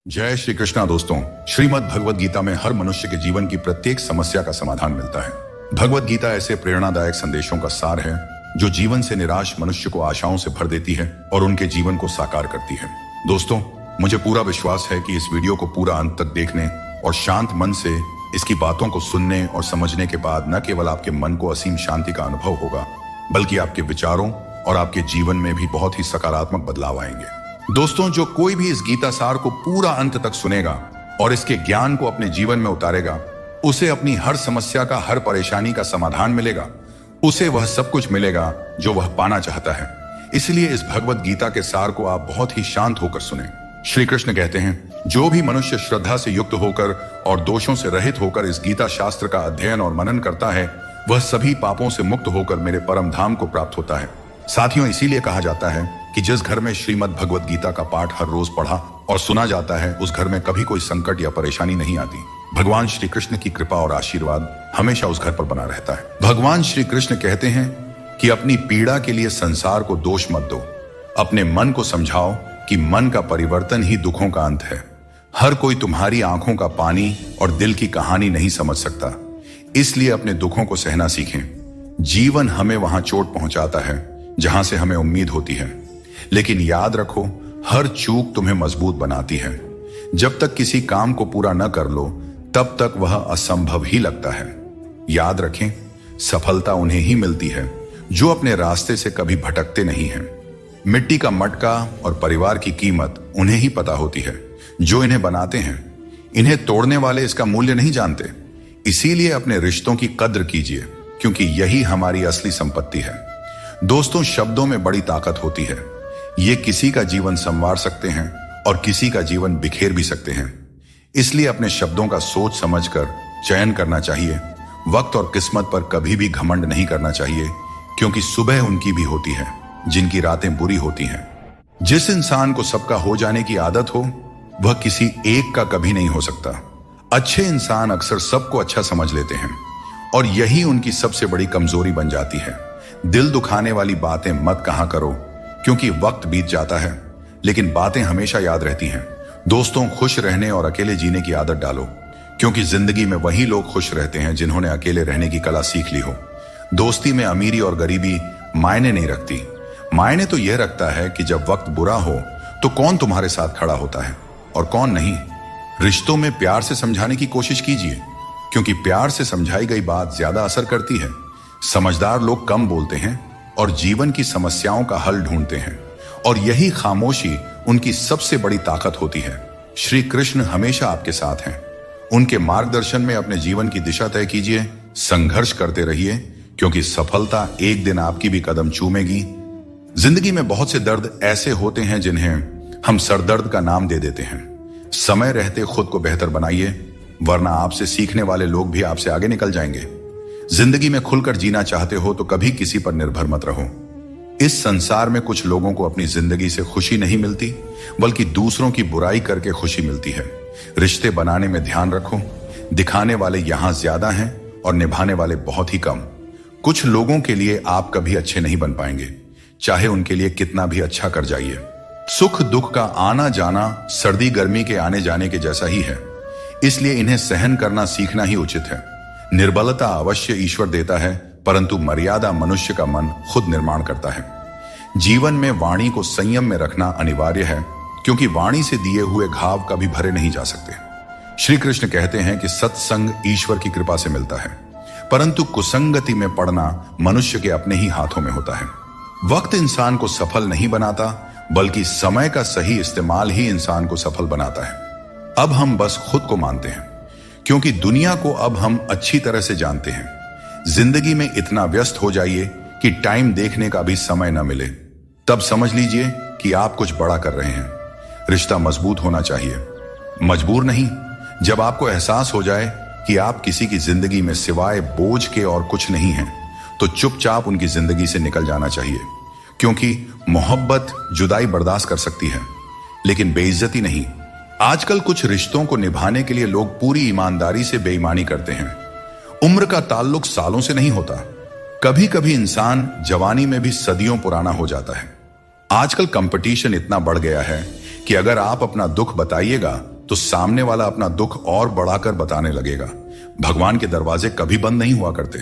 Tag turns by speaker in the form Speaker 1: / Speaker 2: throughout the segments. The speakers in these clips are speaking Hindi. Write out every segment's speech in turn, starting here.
Speaker 1: जय श्री कृष्णा दोस्तों। श्रीमद् भगवद गीता में हर मनुष्य के जीवन की प्रत्येक समस्या का समाधान मिलता है। भगवद गीता ऐसे प्रेरणादायक संदेशों का सार है जो जीवन से निराश मनुष्य को आशाओं से भर देती है और उनके जीवन को साकार करती है। दोस्तों, मुझे पूरा विश्वास है कि इस वीडियो को पूरा अंत तक देखने और शांत मन से इसकी बातों को सुनने और समझने के बाद न केवल आपके मन को असीम शांति का अनुभव होगा, बल्कि आपके विचारों और आपके जीवन में भी बहुत ही सकारात्मक बदलाव आएंगे। दोस्तों, जो कोई भी इस गीता सार को पूरा अंत तक सुनेगा और इसके ज्ञान को अपने जीवन में उतारेगा, उसे अपनी हर समस्या का, हर परेशानी का समाधान मिलेगा। उसे वह सब कुछ मिलेगा जो वह पाना चाहता है। इसलिए इस भगवद गीता के सार को आप बहुत ही शांत होकर सुने। श्री कृष्ण कहते हैं, जो भी मनुष्य श्रद्धा से युक्त होकर और दोषों से रहित होकर इस गीता शास्त्र का अध्ययन और मनन करता है, वह सभी पापों से मुक्त होकर मेरे परम धाम को प्राप्त होता है। साथियों, इसीलिए कहा जाता है कि जिस घर में श्रीमद् भगवद गीता का पाठ हर रोज पढ़ा और सुना जाता है, उस घर में कभी कोई संकट या परेशानी नहीं आती। भगवान श्री कृष्ण की कृपा और आशीर्वाद हमेशा उस घर पर बना रहता है। भगवान श्री कृष्ण कहते हैं कि अपनी पीड़ा के लिए संसार को दोष मत दो, अपने मन को समझाओ कि मन का परिवर्तन ही दुखों का अंत है। हर कोई तुम्हारी आंखों का पानी और दिल की कहानी नहीं समझ सकता, इसलिए अपने दुखों को सहना सीखें। जीवन हमें वहां चोट पहुंचाता है जहां से हमें उम्मीद होती है, लेकिन याद रखो, हर चूक तुम्हें मजबूत बनाती है। जब तक किसी काम को पूरा न कर लो, तब तक वह असंभव ही लगता है। याद रखें, सफलता उन्हें ही मिलती है जो अपने रास्ते से कभी भटकते नहीं हैं। मिट्टी का मटका और परिवार की कीमत उन्हें ही पता होती है जो इन्हें बनाते हैं। इन्हें तोड़ने वाले इसका मूल्य नहीं जानते। इसीलिए अपने रिश्तों की कद्र कीजिए, क्योंकि यही हमारी असली संपत्ति है। दोस्तों, शब्दों में बड़ी ताकत होती है। ये किसी का जीवन संवार सकते हैं और किसी का जीवन बिखेर भी सकते हैं। इसलिए अपने शब्दों का सोच समझकर चयन करना चाहिए। वक्त और किस्मत पर कभी भी घमंड नहीं करना चाहिए, क्योंकि सुबह उनकी भी होती है जिनकी रातें बुरी होती हैं। जिस इंसान को सबका हो जाने की आदत हो, वह किसी एक का कभी नहीं हो सकता। अच्छे इंसान अक्सर सबको अच्छा समझ लेते हैं और यही उनकी सबसे बड़ी कमजोरी बन जाती है। दिल दुखाने वाली बातें मत कहा करो, क्योंकि वक्त बीत जाता है, लेकिन बातें हमेशा याद रहती हैं। दोस्तों, खुश रहने और अकेले जीने की आदत डालो, क्योंकि जिंदगी में वही लोग खुश रहते हैं जिन्होंने अकेले रहने की कला सीख ली हो। दोस्ती में अमीरी और गरीबी मायने नहीं रखती। मायने तो यह रखता है कि जब वक्त बुरा हो तो कौन तुम्हारे साथ खड़ा होता है और कौन नहीं। रिश्तों में प्यार से समझाने की कोशिश कीजिए, क्योंकि प्यार से समझाई गई बात ज्यादा असर करती है। समझदार लोग कम बोलते हैं और जीवन की समस्याओं का हल ढूंढते हैं, और यही खामोशी उनकी सबसे बड़ी ताकत होती है। श्री कृष्ण हमेशा आपके साथ हैं। उनके मार्गदर्शन में अपने जीवन की दिशा तय कीजिए, संघर्ष करते रहिए, क्योंकि सफलता एक दिन आपकी भी कदम चूमेगी। जिंदगी में बहुत से दर्द ऐसे होते हैं जिन्हें हम सरदर्द का नाम दे देते हैं। समय रहते खुद को बेहतर बनाइए, वरना आपसे सीखने वाले लोग भी आपसे आगे निकल जाएंगे। जिंदगी में खुलकर जीना चाहते हो तो कभी किसी पर निर्भर मत रहो। इस संसार में कुछ लोगों को अपनी जिंदगी से खुशी नहीं मिलती, बल्कि दूसरों की बुराई करके खुशी मिलती है। रिश्ते बनाने में ध्यान रखो, दिखाने वाले यहां ज्यादा हैं और निभाने वाले बहुत ही कम। कुछ लोगों के लिए आप कभी अच्छे नहीं बन पाएंगे, चाहे उनके लिए कितना भी अच्छा कर जाइए। सुख दुख का आना जाना सर्दी गर्मी के आने जाने के जैसा ही है, इसलिए इन्हें सहन करना सीखना ही उचित है। निर्बलता अवश्य ईश्वर देता है, परंतु मर्यादा मनुष्य का मन खुद निर्माण करता है। जीवन में वाणी को संयम में रखना अनिवार्य है, क्योंकि वाणी से दिए हुए घाव कभी भरे नहीं जा सकते। श्री कृष्ण कहते हैं कि सत्संग ईश्वर की कृपा से मिलता है, परंतु कुसंगति में पड़ना मनुष्य के अपने ही हाथों में होता है। वक्त इंसान को सफल नहीं बनाता, बल्कि समय का सही इस्तेमाल ही इंसान को सफल बनाता है। अब हम बस खुद को मानते हैं, क्योंकि दुनिया को अब हम अच्छी तरह से जानते हैं। जिंदगी में इतना व्यस्त हो जाइए कि टाइम देखने का भी समय न मिले, तब समझ लीजिए कि आप कुछ बड़ा कर रहे हैं। रिश्ता मजबूत होना चाहिए, मजबूर नहीं। जब आपको एहसास हो जाए कि आप किसी की जिंदगी में सिवाय बोझ के और कुछ नहीं हैं, तो चुपचाप उनकी जिंदगी से निकल जाना चाहिए, क्योंकि मोहब्बत जुदाई बर्दाश्त कर सकती है, लेकिन बेइज्जती नहीं। आजकल कुछ रिश्तों को निभाने के लिए लोग पूरी ईमानदारी से बेईमानी करते हैं। उम्र का ताल्लुक सालों से नहीं होता। कभी कभी इंसान जवानी में भी सदियों पुराना हो जाता है। आजकल कंपटीशन इतना बढ़ गया है कि अगर आप अपना दुख बताइएगा तो सामने वाला अपना दुख और बढ़ाकर बताने लगेगा। भगवान के दरवाजे कभी बंद नहीं हुआ करते,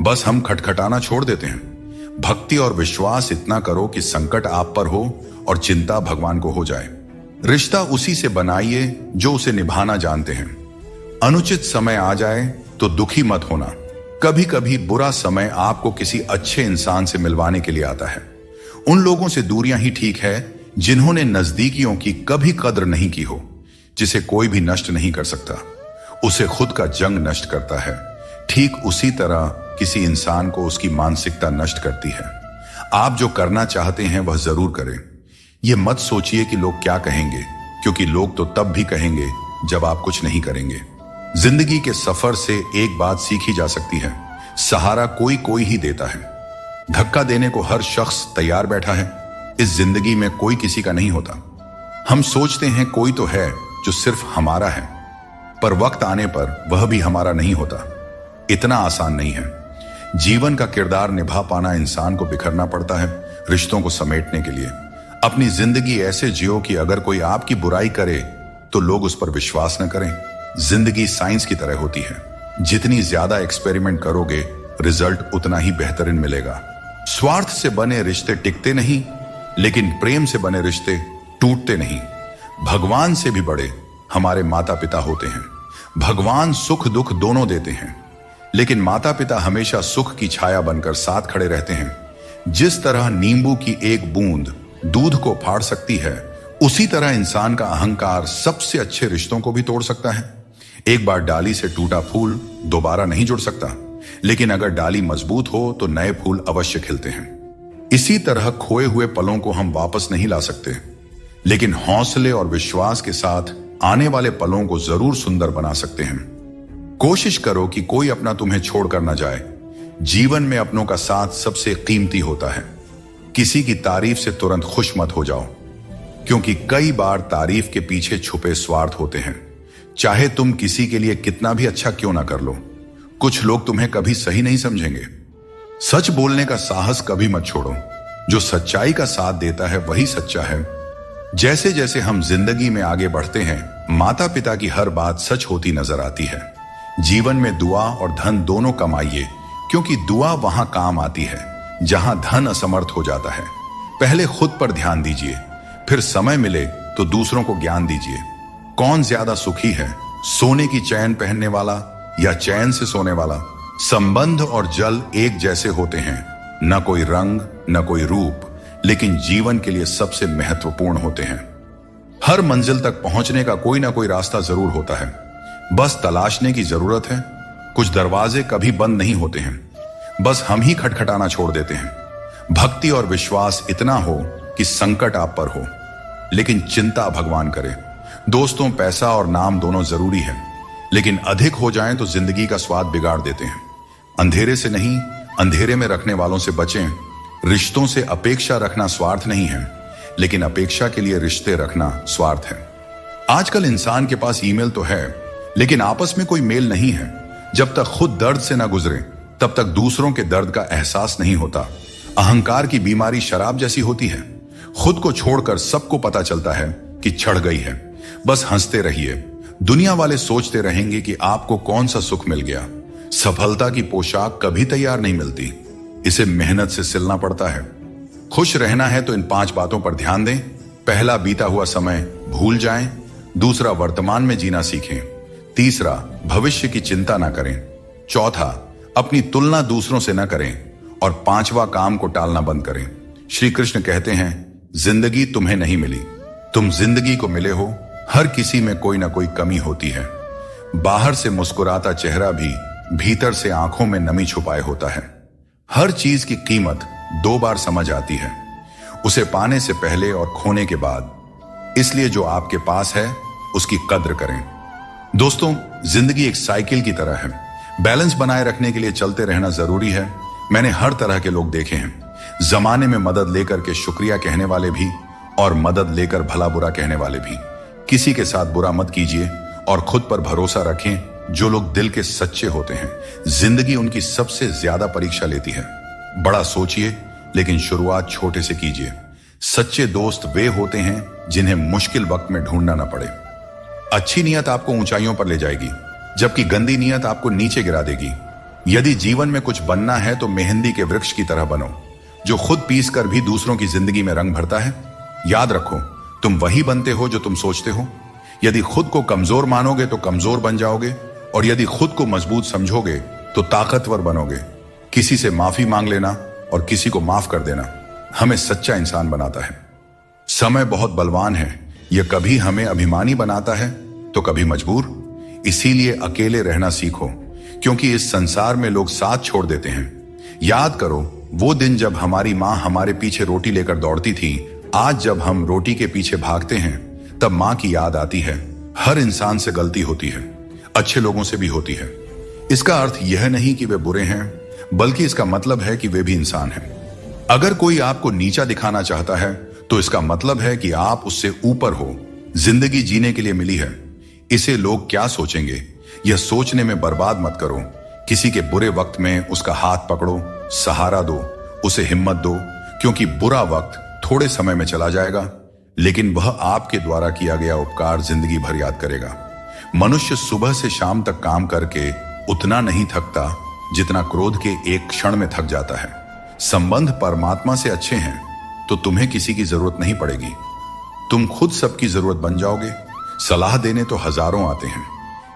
Speaker 1: बस हम खटखटाना छोड़ देते हैं। भक्ति और विश्वास इतना करो कि संकट आप पर हो और चिंता भगवान को हो जाए। रिश्ता उसी से बनाइए जो उसे निभाना जानते हैं। अनुचित समय आ जाए तो दुखी मत होना। कभी कभी बुरा समय आपको किसी अच्छे इंसान से मिलवाने के लिए आता है। उन लोगों से दूरियां ही ठीक है जिन्होंने नजदीकियों की कभी कद्र नहीं की हो। जिसे कोई भी नष्ट नहीं कर सकता, उसे खुद का जंग नष्ट करता है। ठीक उसी तरह किसी इंसान को उसकी मानसिकता नष्ट करती है। आप जो करना चाहते हैं वह जरूर करें। यह मत सोचिए कि लोग क्या कहेंगे, क्योंकि लोग तो तब भी कहेंगे जब आप कुछ नहीं करेंगे। जिंदगी के सफर से एक बात सीखी जा सकती है, सहारा कोई कोई ही देता है। धक्का देने को हर शख्स तैयार बैठा है। इस जिंदगी में कोई किसी का नहीं होता। हम सोचते हैं कोई तो है जो सिर्फ हमारा है, पर वक्त आने पर वह भी हमारा नहीं होता। इतना आसान नहीं है। जीवन का किरदार निभा पाना इंसान को बिखरना पड़ता है रिश्तों को समेटने के लिए। अपनी जिंदगी ऐसे जियो कि अगर कोई आपकी बुराई करे तो लोग उस पर विश्वास न करें। जिंदगी साइंस की तरह होती है। जितनी ज्यादा एक्सपेरिमेंट करोगे, रिजल्ट उतना ही बेहतरीन मिलेगा। स्वार्थ से बने रिश्ते टिकते नहीं, लेकिन प्रेम से बने रिश्ते टूटते नहीं। भगवान से भी बड़े हमारे माता पिता होते हैं। भगवान सुख दुख दोनों देते हैं, लेकिन माता पिता हमेशा सुख की छाया बनकर साथ खड़े रहते हैं। जिस तरह नींबू की एक बूंद दूध को फाड़ सकती है, उसी तरह इंसान का अहंकार सबसे अच्छे रिश्तों को भी तोड़ सकता है। एक बार डाली से टूटा फूल दोबारा नहीं जुड़ सकता, लेकिन अगर डाली मजबूत हो तो नए फूल अवश्य खिलते हैं। इसी तरह खोए हुए पलों को हम वापस नहीं ला सकते, लेकिन हौसले और विश्वास के साथ आने वाले पलों को जरूर सुंदर बना सकते हैं। कोशिश करो कि कोई अपना तुम्हें छोड़कर न जाए। जीवन में अपनों का साथ सबसे कीमती होता है। किसी की तारीफ से तुरंत खुश मत हो जाओ, क्योंकि कई बार तारीफ के पीछे छुपे स्वार्थ होते हैं। चाहे तुम किसी के लिए कितना भी अच्छा क्यों ना कर लो, कुछ लोग तुम्हें कभी सही नहीं समझेंगे। सच बोलने का साहस कभी मत छोड़ो। जो सच्चाई का साथ देता है वही सच्चा है। जैसे जैसे हम जिंदगी में आगे बढ़ते हैं, माता पिता की हर बात सच होती नजर आती है। जीवन में दुआ और धन दोनों कमाइए, क्योंकि दुआ वहां काम आती है जहां धन असमर्थ हो जाता है। पहले खुद पर ध्यान दीजिए, फिर समय मिले तो दूसरों को ज्ञान दीजिए। कौन ज्यादा सुखी है, सोने की चैन पहनने वाला या चैन से सोने वाला? संबंध और जल एक जैसे होते हैं, न कोई रंग न कोई रूप, लेकिन जीवन के लिए सबसे महत्वपूर्ण होते हैं। हर मंजिल तक पहुंचने का कोई ना कोई रास्ता जरूर होता है, बस तलाशने की जरूरत है। कुछ दरवाजे कभी बंद नहीं होते हैं, बस हम ही खटखटाना छोड़ देते हैं। भक्ति और विश्वास इतना हो कि संकट आप पर हो, लेकिन चिंता भगवान करे। दोस्तों, पैसा और नाम दोनों जरूरी है, लेकिन अधिक हो जाएं तो जिंदगी का स्वाद बिगाड़ देते हैं। अंधेरे से नहीं, अंधेरे में रखने वालों से बचें। रिश्तों से अपेक्षा रखना स्वार्थ नहीं है, लेकिन अपेक्षा के लिए रिश्ते रखना स्वार्थ है। आजकल इंसान के पास ईमेल तो है, लेकिन आपस में कोई मेल नहीं है। जब तक खुद दर्द से ना गुजरे, तब तक दूसरों के दर्द का एहसास नहीं होता। अहंकार की बीमारी शराब जैसी होती है। खुद को छोड़कर सबको पता चलता है कि चढ़ गई है। बस हंसते रहिए। दुनिया वाले सोचते रहेंगे कि आपको कौन सा सुख मिल गया। सफलता की पोशाक कभी तैयार नहीं मिलती, इसे मेहनत से सिलना पड़ता है। खुश रहना है तो इन 5 बातों पर ध्यान दें। पहला, बीता हुआ समय भूल जाएं। दूसरा, वर्तमान में जीना सीखें। तीसरा, भविष्य की चिंता ना करें। चौथा, अपनी तुलना दूसरों से ना करें। और 5वां, काम को टालना बंद करें। श्री कृष्ण कहते हैं, जिंदगी तुम्हें नहीं मिली, तुम जिंदगी को मिले हो। हर किसी में कोई ना कोई कमी होती है। बाहर से मुस्कुराता चेहरा भी भीतर से आंखों में नमी छुपाए होता है। हर चीज की कीमत 2 बार समझ आती है, उसे पाने से पहले और खोने के बाद। इसलिए जो आपके पास है उसकी कद्र करें। दोस्तों, जिंदगी एक साइकिल की तरह है। बैलेंस बनाए रखने के लिए चलते रहना जरूरी है। मैंने हर तरह के लोग देखे हैं। जमाने में मदद लेकर के शुक्रिया कहने वाले भी, और मदद लेकर भला बुरा कहने वाले भी। किसी के साथ बुरा मत कीजिए और खुद पर भरोसा रखें। जो लोग दिल के सच्चे होते हैं, जिंदगी उनकी सबसे ज्यादा परीक्षा लेती है। बड़ा सोचिए, लेकिन शुरुआत छोटे से कीजिए। सच्चे दोस्त वे होते हैं जिन्हें मुश्किल वक्त में ढूंढना न पड़े। अच्छी नीयत आपको ऊंचाइयों पर ले जाएगी, जबकि गंदी नीयत आपको नीचे गिरा देगी। यदि जीवन में कुछ बनना है तो मेहंदी के वृक्ष की तरह बनो, जो खुद पीस कर भी दूसरों की जिंदगी में रंग भरता है। याद रखो, तुम वही बनते हो जो तुम सोचते हो। यदि खुद को कमजोर मानोगे तो कमजोर बन जाओगे, और यदि खुद को मजबूत समझोगे तो ताकतवर बनोगे। किसी से माफी मांग लेना और किसी को माफ कर देना हमें सच्चा इंसान बनाता है। समय बहुत बलवान है, यह कभी हमें अभिमानी बनाता है तो कभी मजबूर। इसीलिए अकेले रहना सीखो, क्योंकि इस संसार में लोग साथ छोड़ देते हैं। याद करो वो दिन जब हमारी माँ हमारे पीछे रोटी लेकर दौड़ती थी। आज जब हम रोटी के पीछे भागते हैं तब माँ की याद आती है। हर इंसान से गलती होती है, अच्छे लोगों से भी होती है। इसका अर्थ यह नहीं कि वे बुरे हैं, बल्कि इसका मतलब है कि वे भी इंसान हैं। अगर कोई आपको नीचा दिखाना चाहता है तो इसका मतलब है कि आप उससे ऊपर हो। जिंदगी जीने के लिए मिली है, इसे लोग क्या सोचेंगे यह सोचने में बर्बाद मत करो। किसी के बुरे वक्त में उसका हाथ पकड़ो, सहारा दो, उसे हिम्मत दो, क्योंकि बुरा वक्त थोड़े समय में चला जाएगा, लेकिन वह आपके द्वारा किया गया उपकार जिंदगी भर याद करेगा। मनुष्य सुबह से शाम तक काम करके उतना नहीं थकता जितना क्रोध के एक क्षण में थक जाता है। संबंध परमात्मा से अच्छे हैं तो तुम्हें किसी की जरूरत नहीं पड़ेगी। तुम खुद सबकी जरूरत बन जाओगे। सलाह देने तो हजारों आते हैं,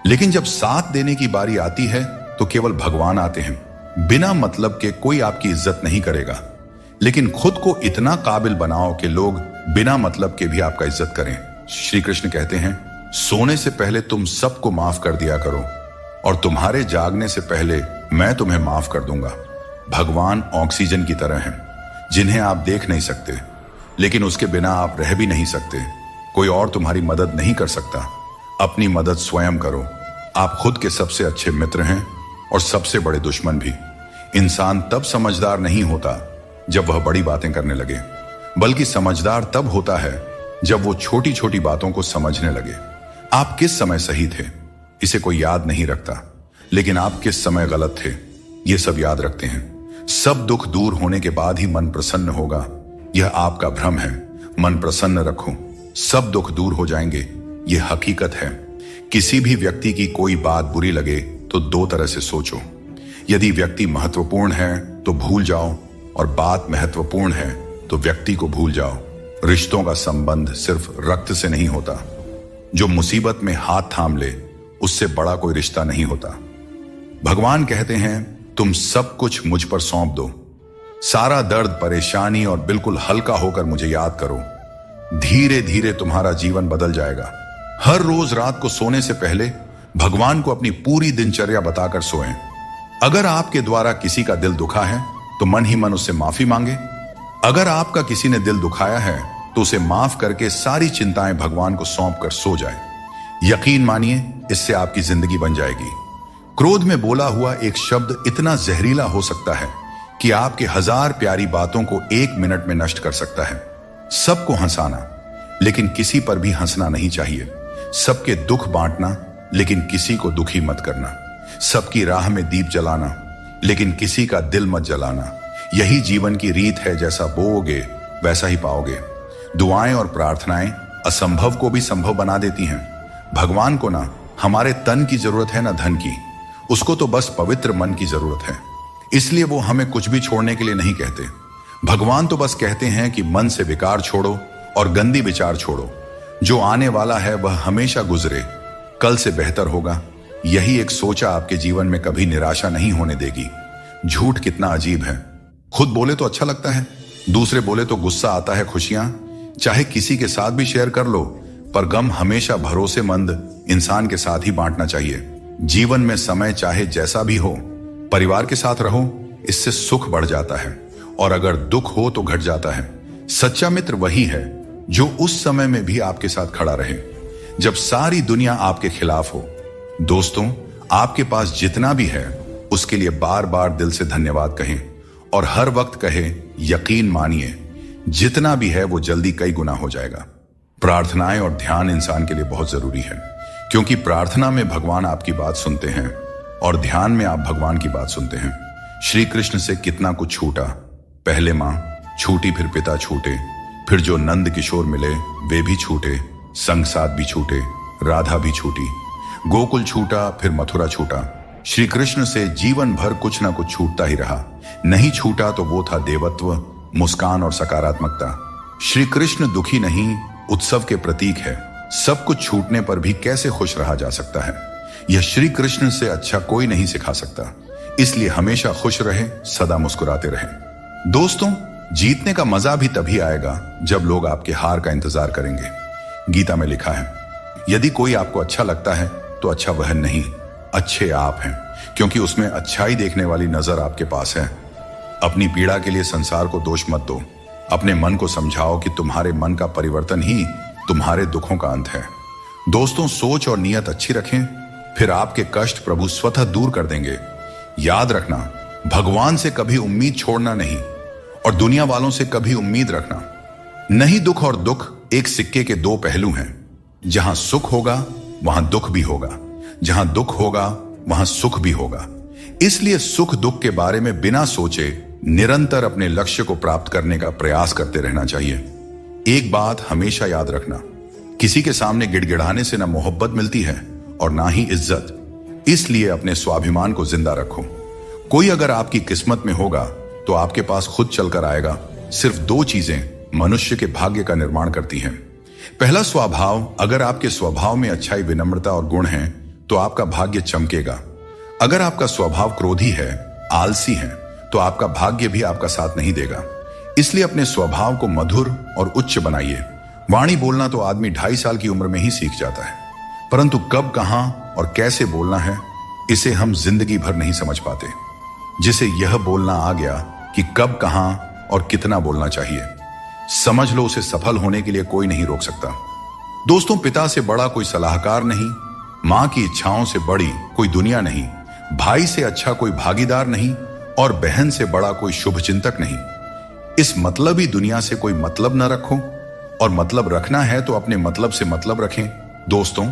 Speaker 1: लेकिन जब साथ देने की बारी आती है तो केवल भगवान आते हैं। बिना मतलब के कोई आपकी इज्जत नहीं करेगा, लेकिन खुद को इतना काबिल बनाओ कि लोग बिना मतलब के भी आपका इज्जत करें। श्री कृष्ण कहते हैं, सोने से पहले तुम सबको माफ कर दिया करो, और तुम्हारे जागने से पहले मैं तुम्हें माफ कर दूंगा। भगवान ऑक्सीजन की तरह हैं, जिन्हें आप देख नहीं सकते, लेकिन उसके बिना आप रह भी नहीं सकते। कोई और तुम्हारी मदद नहीं कर सकता। अपनी मदद स्वयं करो। आप खुद के सबसे अच्छे मित्र हैं और सबसे बड़े दुश्मन भी। इंसान तब समझदार नहीं होता जब वह बड़ी बातें करने लगे, बल्कि समझदार तब होता है जब वो छोटी छोटी बातों को समझने लगे। आप किस समय सही थे इसे कोई याद नहीं रखता, लेकिन आप किस समय गलत थे ये सब याद रखते हैं। सब दुख दूर होने के बाद ही मन प्रसन्न होगा, यह आपका भ्रम है। मन प्रसन्न रखो, सब दुख दूर हो जाएंगे, यह हकीकत है। किसी भी व्यक्ति की कोई बात बुरी लगे तो दो तरह से सोचो। यदि व्यक्ति महत्वपूर्ण है तो भूल जाओ, और बात महत्वपूर्ण है तो व्यक्ति को भूल जाओ। रिश्तों का संबंध सिर्फ रक्त से नहीं होता। जो मुसीबत में हाथ थाम ले उससे बड़ा कोई रिश्ता नहीं होता। भगवान कहते हैं, तुम सब कुछ मुझ पर सौंप दो। सारा दर्द, परेशानी और बिल्कुल हल्का होकर मुझे याद करो। धीरे धीरे तुम्हारा जीवन बदल जाएगा। हर रोज रात को सोने से पहले भगवान को अपनी पूरी दिनचर्या बताकर सोएं। अगर आपके द्वारा किसी का दिल दुखा है तो मन ही मन उससे माफी मांगे। अगर आपका किसी ने दिल दुखाया है तो उसे माफ करके सारी चिंताएं भगवान को सौंप कर सो जाए। यकीन मानिए, इससे आपकी जिंदगी बन जाएगी। क्रोध में बोला हुआ एक शब्द इतना जहरीला हो सकता है कि आपके 1000 प्यारी बातों को 1 मिनट में नष्ट कर सकता है। सबको हंसाना, लेकिन किसी पर भी हंसना नहीं चाहिए। सबके दुख बांटना, लेकिन किसी को दुखी मत करना। सबकी राह में दीप जलाना, लेकिन किसी का दिल मत जलाना। यही जीवन की रीत है, जैसा बोओगे वैसा ही पाओगे। दुआएं और प्रार्थनाएं असंभव को भी संभव बना देती हैं। भगवान को ना हमारे तन की जरूरत है, ना धन की। उसको तो बस पवित्र मन की जरूरत है। इसलिए वो हमें कुछ भी छोड़ने के लिए नहीं कहते। भगवान तो बस कहते हैं कि मन से विकार छोड़ो और गंदी विचार छोड़ो। जो आने वाला है वह हमेशा गुजरे, कल से बेहतर होगा। यही एक सोचा आपके जीवन में कभी निराशा नहीं होने देगी। झूठ कितना अजीब है। खुद बोले तो अच्छा लगता है, दूसरे बोले तो गुस्सा आता है। खुशियां चाहे किसी के साथ भी शेयर कर लो, पर गम हमेशा भरोसेमंद इंसान के साथ ही बांटना चाहिए। जीवन में समय चाहे जैसा भी हो, परिवार के साथ रहो, इससे सुख बढ़ जाता है, और अगर दुख हो तो घट जाता है। सच्चा मित्र वही है जो उस समय में भी आपके साथ खड़ा रहे जब सारी दुनिया आपके खिलाफ हो। दोस्तों, आपके पास जितना भी है उसके लिए बार बार दिल से धन्यवाद कहें, और हर वक्त कहे, यकीन मानिए जितना भी है वो जल्दी कई गुना हो जाएगा। प्रार्थनाएं और ध्यान इंसान के लिए बहुत जरूरी है, क्योंकि प्रार्थना में भगवान आपकी बात सुनते हैं और ध्यान में आप भगवान की बात सुनते हैं। श्री कृष्ण से कितना कुछ छूटा। पहले मां छूटी, फिर पिता छूटे, फिर जो नंद किशोर मिले वे भी छूटे, संग साथ भी छूटे, राधा भी छूटी, गोकुल छूटा, फिर मथुरा छूटा। श्री कृष्ण से जीवन भर कुछ ना कुछ छूटता ही रहा। नहीं छूटा तो वो था देवत्व, मुस्कान और सकारात्मकता। श्री कृष्ण दुखी नहीं, उत्सव के प्रतीक है। सब कुछ छूटने पर भी कैसे खुश रहा जा सकता है, यह श्री कृष्ण से अच्छा कोई नहीं सिखा सकता। इसलिए हमेशा खुश रहे, सदा मुस्कुराते रहें। दोस्तों, जीतने का मजा भी तभी आएगा जब लोग आपके हार का इंतजार करेंगे। गीता में लिखा है, यदि कोई आपको अच्छा लगता है तो अच्छा वह नहीं, अच्छे आप हैं, क्योंकि उसमें अच्छाई देखने वाली नजर आपके पास है। अपनी पीड़ा के लिए संसार को दोष मत दो। अपने मन को समझाओ कि तुम्हारे मन का परिवर्तन ही तुम्हारे दुखों का अंत है। दोस्तों, सोच और नियत अच्छी रखें, फिर आपके कष्ट प्रभु स्वतः दूर कर देंगे। याद रखना, भगवान से कभी उम्मीद छोड़ना नहीं और दुनिया वालों से कभी उम्मीद रखना नहीं। दुख और दुख एक सिक्के के दो पहलू हैं। जहां सुख होगा वहां दुख भी होगा, जहां दुख होगा वहां सुख भी होगा। इसलिए सुख दुख के बारे में बिना सोचे निरंतर अपने लक्ष्य को प्राप्त करने का प्रयास करते रहना चाहिए। एक बात हमेशा याद रखना, किसी के सामने गिड़गिड़ाने से ना मोहब्बत मिलती है और ना ही इज्जत। इसलिए अपने स्वाभिमान को जिंदा रखो। कोई अगर आपकी किस्मत में होगा तो आपके पास खुद चलकर आएगा। सिर्फ दो चीजें मनुष्य के भाग्य का निर्माण करती हैं। पहला, स्वभाव। अगर आपके स्वभाव में अच्छाई, विनम्रता और गुण है तो आपका भाग्य चमकेगा। अगर आपका स्वभाव क्रोधी है, आलसी है, तो आपका भाग्य भी आपका साथ नहीं देगा। इसलिए अपने स्वभाव को मधुर और उच्च बनाइए। वाणी बोलना तो आदमी 2.5 साल की उम्र में ही सीख जाता है, परंतु कब, कहां और कैसे बोलना है, इसे हम जिंदगी भर नहीं समझ पाते। जिसे यह बोलना आ गया कि कब, कहां और कितना बोलना चाहिए, समझ लो उसे सफल होने के लिए कोई नहीं रोक सकता। दोस्तों, पिता से बड़ा कोई सलाहकार नहीं, मां की इच्छाओं से बड़ी कोई दुनिया नहीं, भाई से अच्छा कोई भागीदार नहीं और बहन से बड़ा कोई शुभ चिंतक नहीं। इस मतलबी दुनिया से कोई मतलब न रखो, और मतलब रखना है तो अपने मतलब से मतलब रखें। दोस्तों,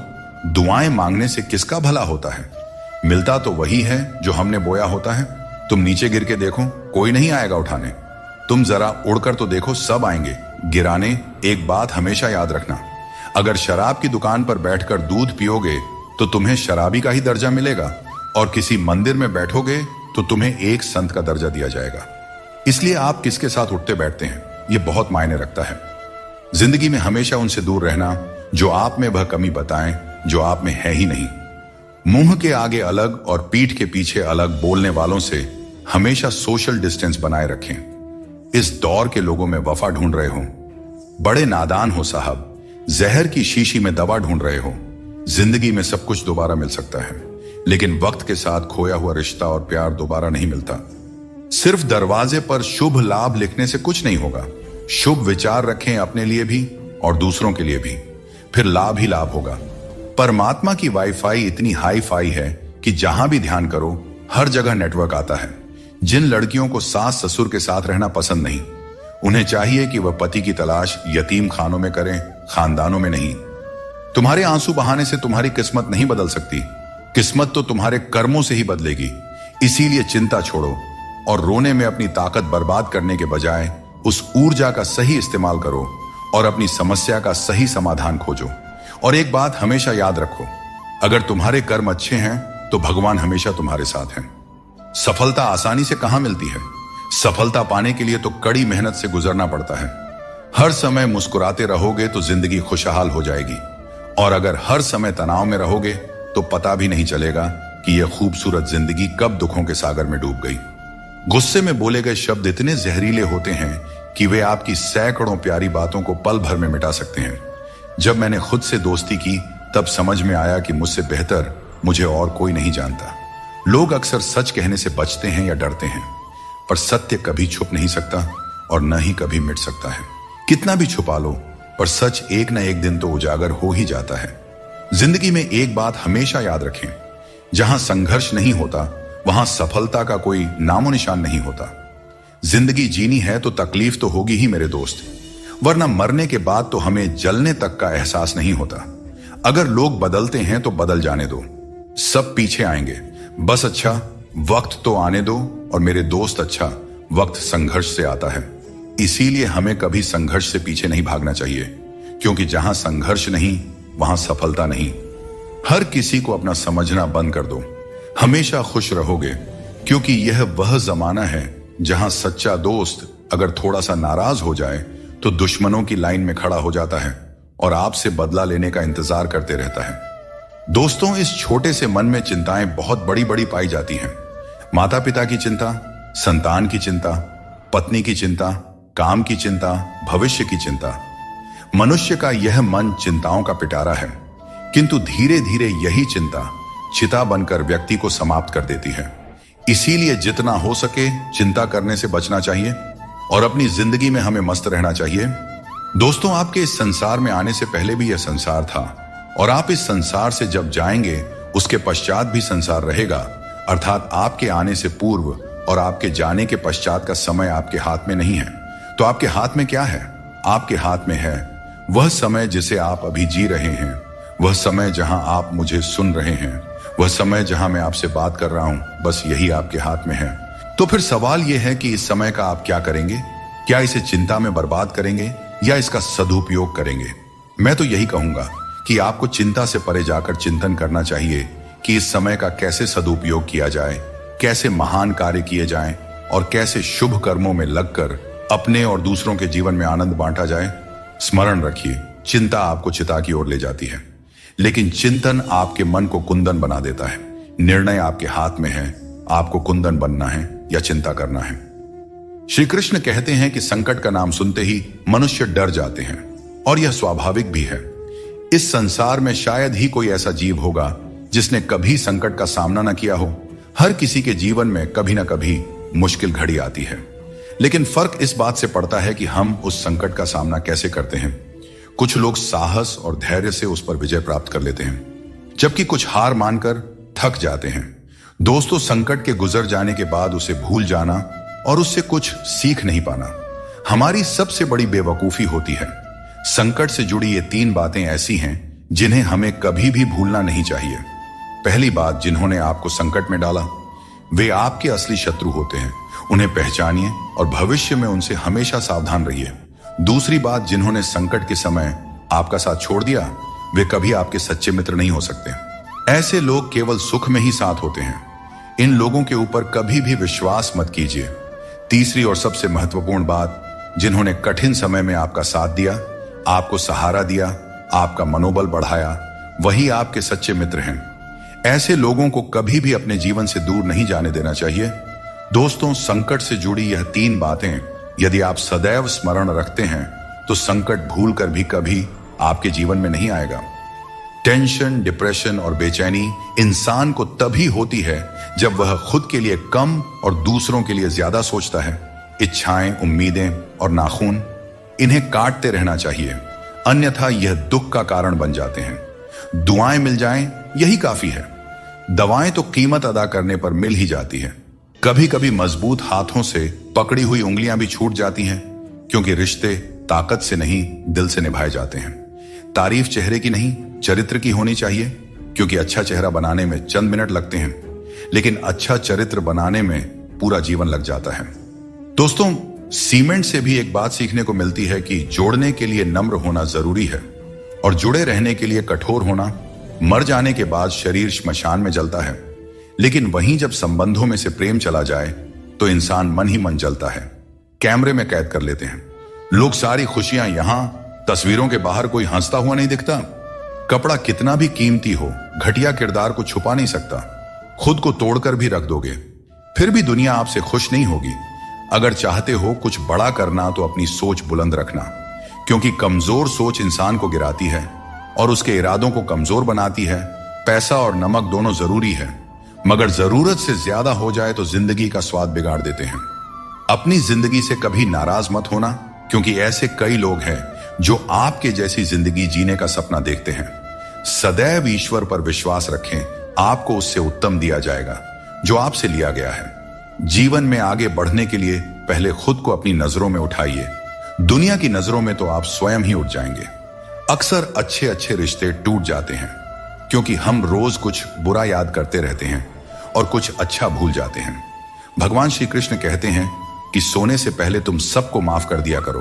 Speaker 1: दुआएं मांगने से किसका भला होता है? मिलता तो वही है जो हमने बोया होता है। तुम नीचे गिर के देखो, कोई नहीं आएगा उठाने। तुम जरा उड़कर तो देखो, सब आएंगे गिराने। एक बात हमेशा याद रखना, अगर शराब की दुकान पर बैठकर दूध पियोगे तो तुम्हें शराबी का ही दर्जा मिलेगा, और किसी मंदिर में बैठोगे तो तुम्हें एक संत का दर्जा दिया जाएगा। इसलिए आप किसके साथ उठते बैठते हैं, यह बहुत मायने रखता है। जिंदगी में हमेशा उनसे दूर रहना जो आप में वह कमी बताएं जो आप में है ही नहीं। मुंह के आगे अलग और पीठ के पीछे अलग बोलने वालों से हमेशा सोशल डिस्टेंस बनाए रखें। इस दौर के लोगों में वफा ढूंढ रहे हो, बड़े नादान हो साहब। जहर की शीशी में दवा ढूंढ रहे हो। जिंदगी में सब कुछ दोबारा मिल सकता है, लेकिन वक्त के साथ खोया हुआ रिश्ता और प्यार दोबारा नहीं मिलता। सिर्फ दरवाजे पर शुभ लाभ लिखने से कुछ नहीं होगा। शुभ विचार रखें अपने लिए भी और दूसरों के लिए भी, फिर लाभ ही लाभ होगा। परमात्मा की वाईफाई इतनी हाई फाई है कि जहां भी ध्यान करो हर जगह नेटवर्क आता है। जिन लड़कियों को सास ससुर के साथ रहना पसंद नहीं, उन्हें चाहिए कि वह पति की तलाश यतीम खानों में करें, खानदानों में नहीं। तुम्हारे आंसू बहाने से तुम्हारी किस्मत नहीं बदल सकती। किस्मत तो तुम्हारे कर्मों से ही बदलेगी। इसीलिए चिंता छोड़ो और रोने में अपनी ताकत बर्बाद करने के बजाय उस ऊर्जा का सही इस्तेमाल करो और अपनी समस्या का सही समाधान खोजो। और एक बात हमेशा याद रखो, अगर तुम्हारे कर्म अच्छे हैं तो भगवान हमेशा तुम्हारे साथ हैं। सफलता आसानी से कहां मिलती है? सफलता पाने के लिए तो कड़ी मेहनत से गुजरना पड़ता है। हर समय मुस्कुराते रहोगे तो जिंदगी खुशहाल हो जाएगी, और अगर हर समय तनाव में रहोगे तो पता भी नहीं चलेगा कि यह खूबसूरत जिंदगी कब दुखों के सागर में डूब गई। गुस्से में बोले गए शब्द इतने जहरीले होते हैं कि वे आपकी सैकड़ों प्यारी बातों को पल भर में मिटा सकते हैं। जब मैंने खुद से दोस्ती की तब समझ में आया कि मुझसे बेहतर मुझे और कोई नहीं जानता। लोग अक्सर सच कहने से बचते हैं या डरते हैं, पर सत्य कभी छुप नहीं सकता और न ही कभी मिट सकता है। कितना भी छुपा लो, पर सच एक न एक दिन तो उजागर हो ही जाता है। जिंदगी में एक बात हमेशा याद रखें, जहां संघर्ष नहीं होता वहां सफलता का कोई नामो निशान नहीं होता। जिंदगी जीनी है तो तकलीफ तो होगी ही मेरे दोस्त, वरना मरने के बाद तो हमें जलने तक का एहसास नहीं होता। अगर लोग बदलते हैं तो बदल जाने दो, सब पीछे आएंगे। बस अच्छा वक्त तो आने दो, और मेरे दोस्त अच्छा वक्त संघर्ष से आता है। इसीलिए हमें कभी संघर्ष से पीछे नहीं भागना चाहिए, क्योंकि जहां संघर्ष नहीं वहां सफलता नहीं। हर किसी को अपना समझना बंद कर दो, हमेशा खुश रहोगे, क्योंकि यह वह जमाना है जहां सच्चा दोस्त अगर थोड़ा सा नाराज हो जाए तो दुश्मनों की लाइन में खड़ा हो जाता है और आपसे बदला लेने का इंतजार करते रहता है। दोस्तों, इस छोटे से मन में चिंताएं बहुत बड़ी बड़ी पाई जाती हैं। माता पिता की चिंता, संतान की चिंता, पत्नी की चिंता, काम की चिंता, भविष्य की चिंता। मनुष्य का यह मन चिंताओं का पिटारा है, किंतु धीरे धीरे यही चिंता चिता बनकर व्यक्ति को समाप्त कर देती है। इसीलिए जितना हो सके चिंता करने से बचना चाहिए और अपनी जिंदगी में हमें मस्त रहना चाहिए। दोस्तों, आपके इस संसार में आने से पहले भी यह संसार था और आप इस संसार से जब जाएंगे उसके पश्चात भी संसार रहेगा, अर्थात आपके आने से पूर्व और आपके जाने के पश्चात का समय आपके हाथ में नहीं है। तो आपके हाथ में क्या है? आपके हाथ में है वह समय जिसे आप अभी जी रहे हैं, वह समय जहां आप मुझे सुन रहे हैं, वह समय जहां मैं आपसे बात कर रहा हूं, बस यही आपके हाथ में है। तो फिर सवाल यह है कि इस समय का आप क्या करेंगे? क्या इसे चिंता में बर्बाद करेंगे या इसका सदुपयोग करेंगे? मैं तो यही कहूंगा कि आपको चिंता से परे जाकर चिंतन करना चाहिए कि इस समय का कैसे सदुपयोग किया जाए, कैसे महान कार्य किए जाएं और कैसे शुभ कर्मों में लगकर अपने और दूसरों के जीवन में आनंद बांटा जाए। स्मरण रखिए, चिंता आपको चिता की ओर ले जाती है, लेकिन चिंतन आपके मन को कुंदन बना देता है। निर्णय आपके हाथ में है, आपको कुंदन बनना है या चिंता करना है। श्री कृष्ण कहते हैं कि संकट का नाम सुनते ही मनुष्य डर जाते हैं और यह स्वाभाविक भी है। इस संसार में शायद ही कोई ऐसा जीव होगा जिसने कभी संकट का सामना न किया हो। हर किसी के जीवन में कभी ना कभी मुश्किल घड़ी आती है, लेकिन फर्क इस बात से पड़ता है कि हम उस संकट का सामना कैसे करते हैं। कुछ लोग साहस और धैर्य से उस पर विजय प्राप्त कर लेते हैं, जबकि कुछ हार मानकर थक जाते हैं। दोस्तों, संकट के गुजर जाने के बाद उसे भूल जाना और उससे कुछ सीख नहीं पाना हमारी सबसे बड़ी बेवकूफी होती है। संकट से जुड़ी ये 3 बातें ऐसी हैं जिन्हें हमें कभी भी भूलना नहीं चाहिए। पहली बात, जिन्होंने आपको संकट में डाला वे आपके असली शत्रु होते हैं, उन्हें पहचानिए और भविष्य में उनसे हमेशा सावधान रहिए। दूसरी बात, जिन्होंने संकट के समय आपका साथ छोड़ दिया वे कभी आपके सच्चे मित्र नहीं हो सकते। ऐसे लोग केवल सुख में ही साथ होते हैं। इन लोगों के ऊपर कभी भी विश्वास मत कीजिए। तीसरी और सबसे महत्वपूर्ण बात, जिन्होंने कठिन समय में आपका साथ दिया, आपको सहारा दिया, आपका मनोबल बढ़ाया, वही आपके सच्चे मित्र हैं। ऐसे लोगों को कभी भी अपने जीवन से दूर नहीं जाने देना चाहिए। दोस्तों, संकट से जुड़ी यह 3 बातें यदि आप सदैव स्मरण रखते हैं तो संकट भूलकर भी कभी आपके जीवन में नहीं आएगा। टेंशन, डिप्रेशन और बेचैनी इंसान को तभी होती है जब वह खुद के लिए कम और दूसरों के लिए ज्यादा सोचता है। इच्छाएं, उम्मीदें और नाखून, इन्हें काटते रहना चाहिए, अन्यथा यह दुख का कारण बन जाते हैं। दुआएं मिल जाएं यही काफी है। दवाएं तो कीमत अदा करने पर मिल ही जाती है। कभी कभी मजबूत हाथों से पकड़ी हुई उंगलियां भी छूट जाती हैं, क्योंकि रिश्ते ताकत से नहीं दिल से निभाए जाते हैं। तारीफ चेहरे की नहीं चरित्र की होनी चाहिए, क्योंकि अच्छा चेहरा बनाने में चंद मिनट लगते हैं, लेकिन अच्छा चरित्र बनाने में पूरा जीवन लग जाता है। दोस्तों, सीमेंट से भी एक बात सीखने को मिलती है कि जोड़ने के लिए नम्र होना जरूरी है और जुड़े रहने के लिए कठोर होना। मर जाने के बाद शरीर श्मशान में जलता है, लेकिन वहीं जब संबंधों में से प्रेम चला जाए तो इंसान मन ही मन जलता है, कैमरे में कैद कर लेते हैं। लोग सारी खुशियां यहां, तस्वीरों के बाहर कोई हंसता हुआ नहीं दिखता। कपड़ा कितना भी कीमती हो, घटिया किरदार को छुपा नहीं सकता। खुद को तोड़कर भी रख दोगे, फिर भी दुनिया आपसे खुश नहीं होगी। अगर चाहते हो कुछ बड़ा करना तो अपनी सोच बुलंद रखना, क्योंकि कमजोर सोच इंसान को गिराती है और उसके इरादों को कमजोर बनाती है। पैसा और नमक दोनों जरूरी है, मगर जरूरत से ज्यादा हो जाए तो जिंदगी का स्वाद बिगाड़ देते हैं। अपनी जिंदगी से कभी नाराज मत होना, क्योंकि ऐसे कई लोग हैं जो आपके जैसी जिंदगी जीने का सपना देखते हैं। सदैव ईश्वर पर विश्वास रखें, आपको उससे उत्तम दिया जाएगा जो आपसे लिया गया है। जीवन में आगे बढ़ने के लिए पहले खुद को अपनी नजरों में उठाइए। दुनिया की नजरों में तो आप स्वयं ही उठ जाएंगे। अक्सर अच्छे अच्छे रिश्ते टूट जाते हैं, क्योंकि हम रोज कुछ बुरा याद करते रहते हैं और कुछ अच्छा भूल जाते हैं। भगवान श्री कृष्ण कहते हैं कि सोने से पहले तुम सबको माफ कर दिया करो,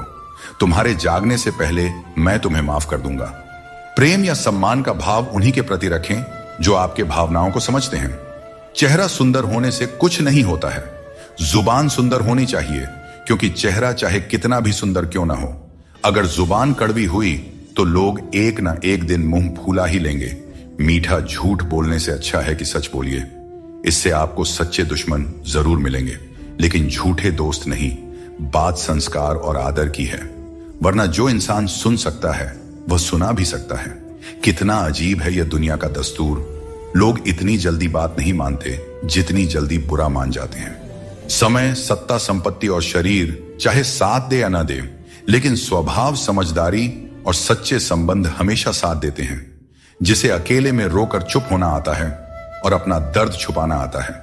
Speaker 1: तुम्हारे जागने से पहले मैं तुम्हें माफ कर दूंगा। प्रेम या सम्मान का भाव उन्हीं के प्रति रखें जो आपके भावनाओं को समझते हैं। चेहरा सुंदर होने से कुछ नहीं होता है, जुबान सुंदर होनी चाहिए, क्योंकि चेहरा चाहे कितना भी सुंदर क्यों ना हो, अगर जुबान कड़वी हुई तो लोग एक ना एक दिन मुंह फूला ही लेंगे। मीठा झूठ बोलने से अच्छा है कि सच बोलिए। इससे आपको सच्चे दुश्मन जरूर मिलेंगे, लेकिन झूठे दोस्त नहीं। बात संस्कार और आदर की है, वरना जो इंसान सुन सकता है वह सुना भी सकता है। कितना अजीब है यह दुनिया का दस्तूर। लोग इतनी जल्दी बात नहीं मानते जितनी जल्दी बुरा मान जाते हैं। समय, सत्ता, संपत्ति और शरीर चाहे साथ दे या ना दे, लेकिन स्वभाव, समझदारी और सच्चे संबंध हमेशा साथ देते हैं। जिसे अकेले में रोकर चुप होना आता है और अपना दर्द छुपाना आता है,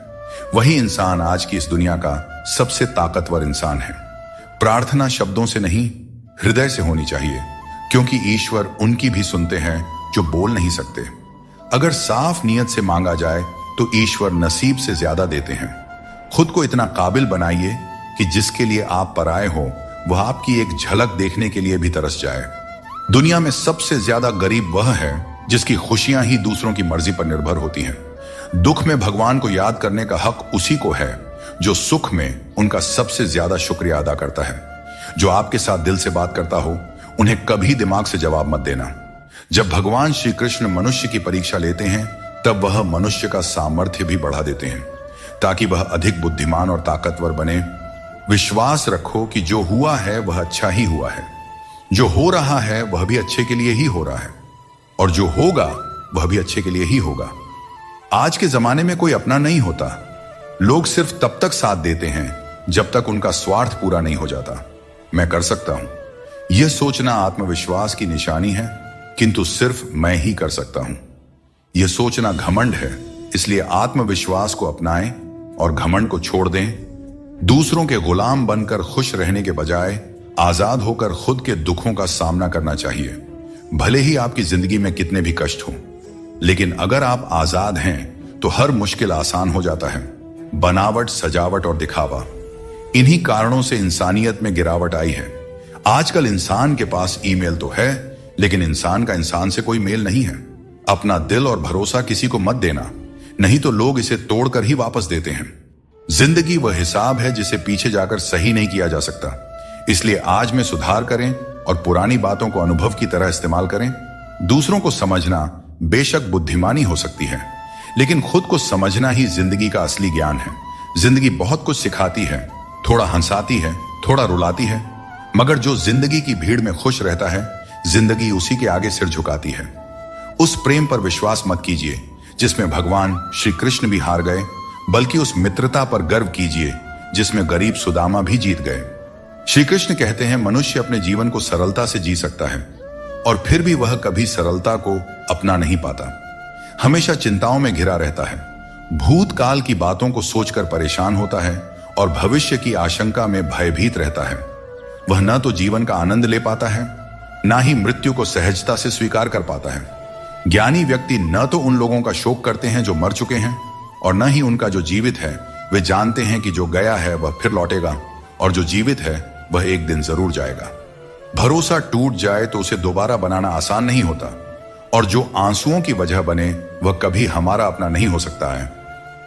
Speaker 1: वही इंसान आज की इस दुनिया का सबसे ताकतवर इंसान है। प्रार्थना शब्दों से नहीं, हृदय से होनी चाहिए, क्योंकि ईश्वर उनकी भी सुनते हैं जो बोल नहीं सकते। अगर साफ नियत से मांगा जाए तो ईश्वर नसीब से ज्यादा देते हैं। खुद को इतना काबिल बनाइए कि जिसके लिए आप पराए हो वह आपकी एक झलक देखने के लिए भी तरस जाए। दुनिया में सबसे ज्यादा गरीब वह है जिसकी खुशियां ही दूसरों की मर्जी पर निर्भर होती हैं। दुख में भगवान को याद करने का हक उसी को है जो सुख में उनका सबसे ज्यादा शुक्रिया अदा करता है। जो आपके साथ दिल से बात करता हो उन्हें कभी दिमाग से जवाब मत देना। जब भगवान श्री कृष्ण मनुष्य की परीक्षा लेते हैं तब वह मनुष्य का सामर्थ्य भी बढ़ा देते हैं, ताकि वह अधिक बुद्धिमान और ताकतवर बने। विश्वास रखो कि जो हुआ है वह अच्छा ही हुआ है, जो हो रहा है वह भी अच्छे के लिए ही हो रहा है, और जो होगा वह भी अच्छे के लिए ही होगा। आज के जमाने में कोई अपना नहीं होता। लोग सिर्फ तब तक साथ देते हैं जब तक उनका स्वार्थ पूरा नहीं हो जाता। मैं कर सकता हूं, यह सोचना आत्मविश्वास की निशानी है, किंतु सिर्फ मैं ही कर सकता हूं। यह सोचना घमंड है, इसलिए आत्मविश्वास को अपनाएं और घमंड को छोड़ दें। दूसरों के गुलाम बनकर खुश रहने के बजाय आजाद होकर खुद के दुखों का सामना करना चाहिए। भले ही आपकी जिंदगी में कितने भी कष्ट हों, लेकिन अगर आप आजाद हैं तो हर मुश्किल आसान हो जाता है। बनावट, सजावट और दिखावा, इन्हीं कारणों से इंसानियत में गिरावट आई है। आजकल इंसान के पास ईमेल तो है, लेकिन इंसान का इंसान से कोई मेल नहीं है। अपना दिल और भरोसा किसी को मत देना, नहीं तो लोग इसे तोड़कर ही वापस देते हैं। जिंदगी वह हिसाब है जिसे पीछे जाकर सही नहीं किया जा सकता। इसलिए आज में सुधार करें और पुरानी बातों को अनुभव की तरह इस्तेमाल करें। दूसरों को समझना बेशक बुद्धिमानी हो सकती है, लेकिन खुद को समझना ही जिंदगी का असली ज्ञान है। जिंदगी बहुत कुछ सिखाती है, थोड़ा हंसाती है, थोड़ा रुलाती है, मगर जो जिंदगी की भीड़ में खुश रहता है, जिंदगी उसी के आगे सिर झुकाती है। उस प्रेम पर विश्वास मत कीजिए जिसमें भगवान श्री कृष्ण भी हार गए, बल्कि उस मित्रता पर गर्व कीजिए जिसमें गरीब सुदामा भी जीत गए। श्री कृष्ण कहते हैं, मनुष्य अपने जीवन को सरलता से जी सकता है और फिर भी वह कभी सरलता को अपना नहीं पाता। हमेशा चिंताओं में घिरा रहता है, भूतकाल की बातों को सोचकर परेशान होता है और भविष्य की आशंका में भयभीत रहता है। वह न तो जीवन का आनंद ले पाता है, ना ही मृत्यु को सहजता से स्वीकार कर पाता है। ज्ञानी व्यक्ति न तो उन लोगों का शोक करते हैं जो मर चुके हैं, और न ही उनका जो जीवित है। वे जानते हैं कि जो गया है वह फिर लौटेगा, और जो जीवित है वह एक दिन जरूर जाएगा। भरोसा टूट जाए तो उसे दोबारा बनाना आसान नहीं होता, और जो आंसुओं की वजह बने वह कभी हमारा अपना नहीं हो सकता है।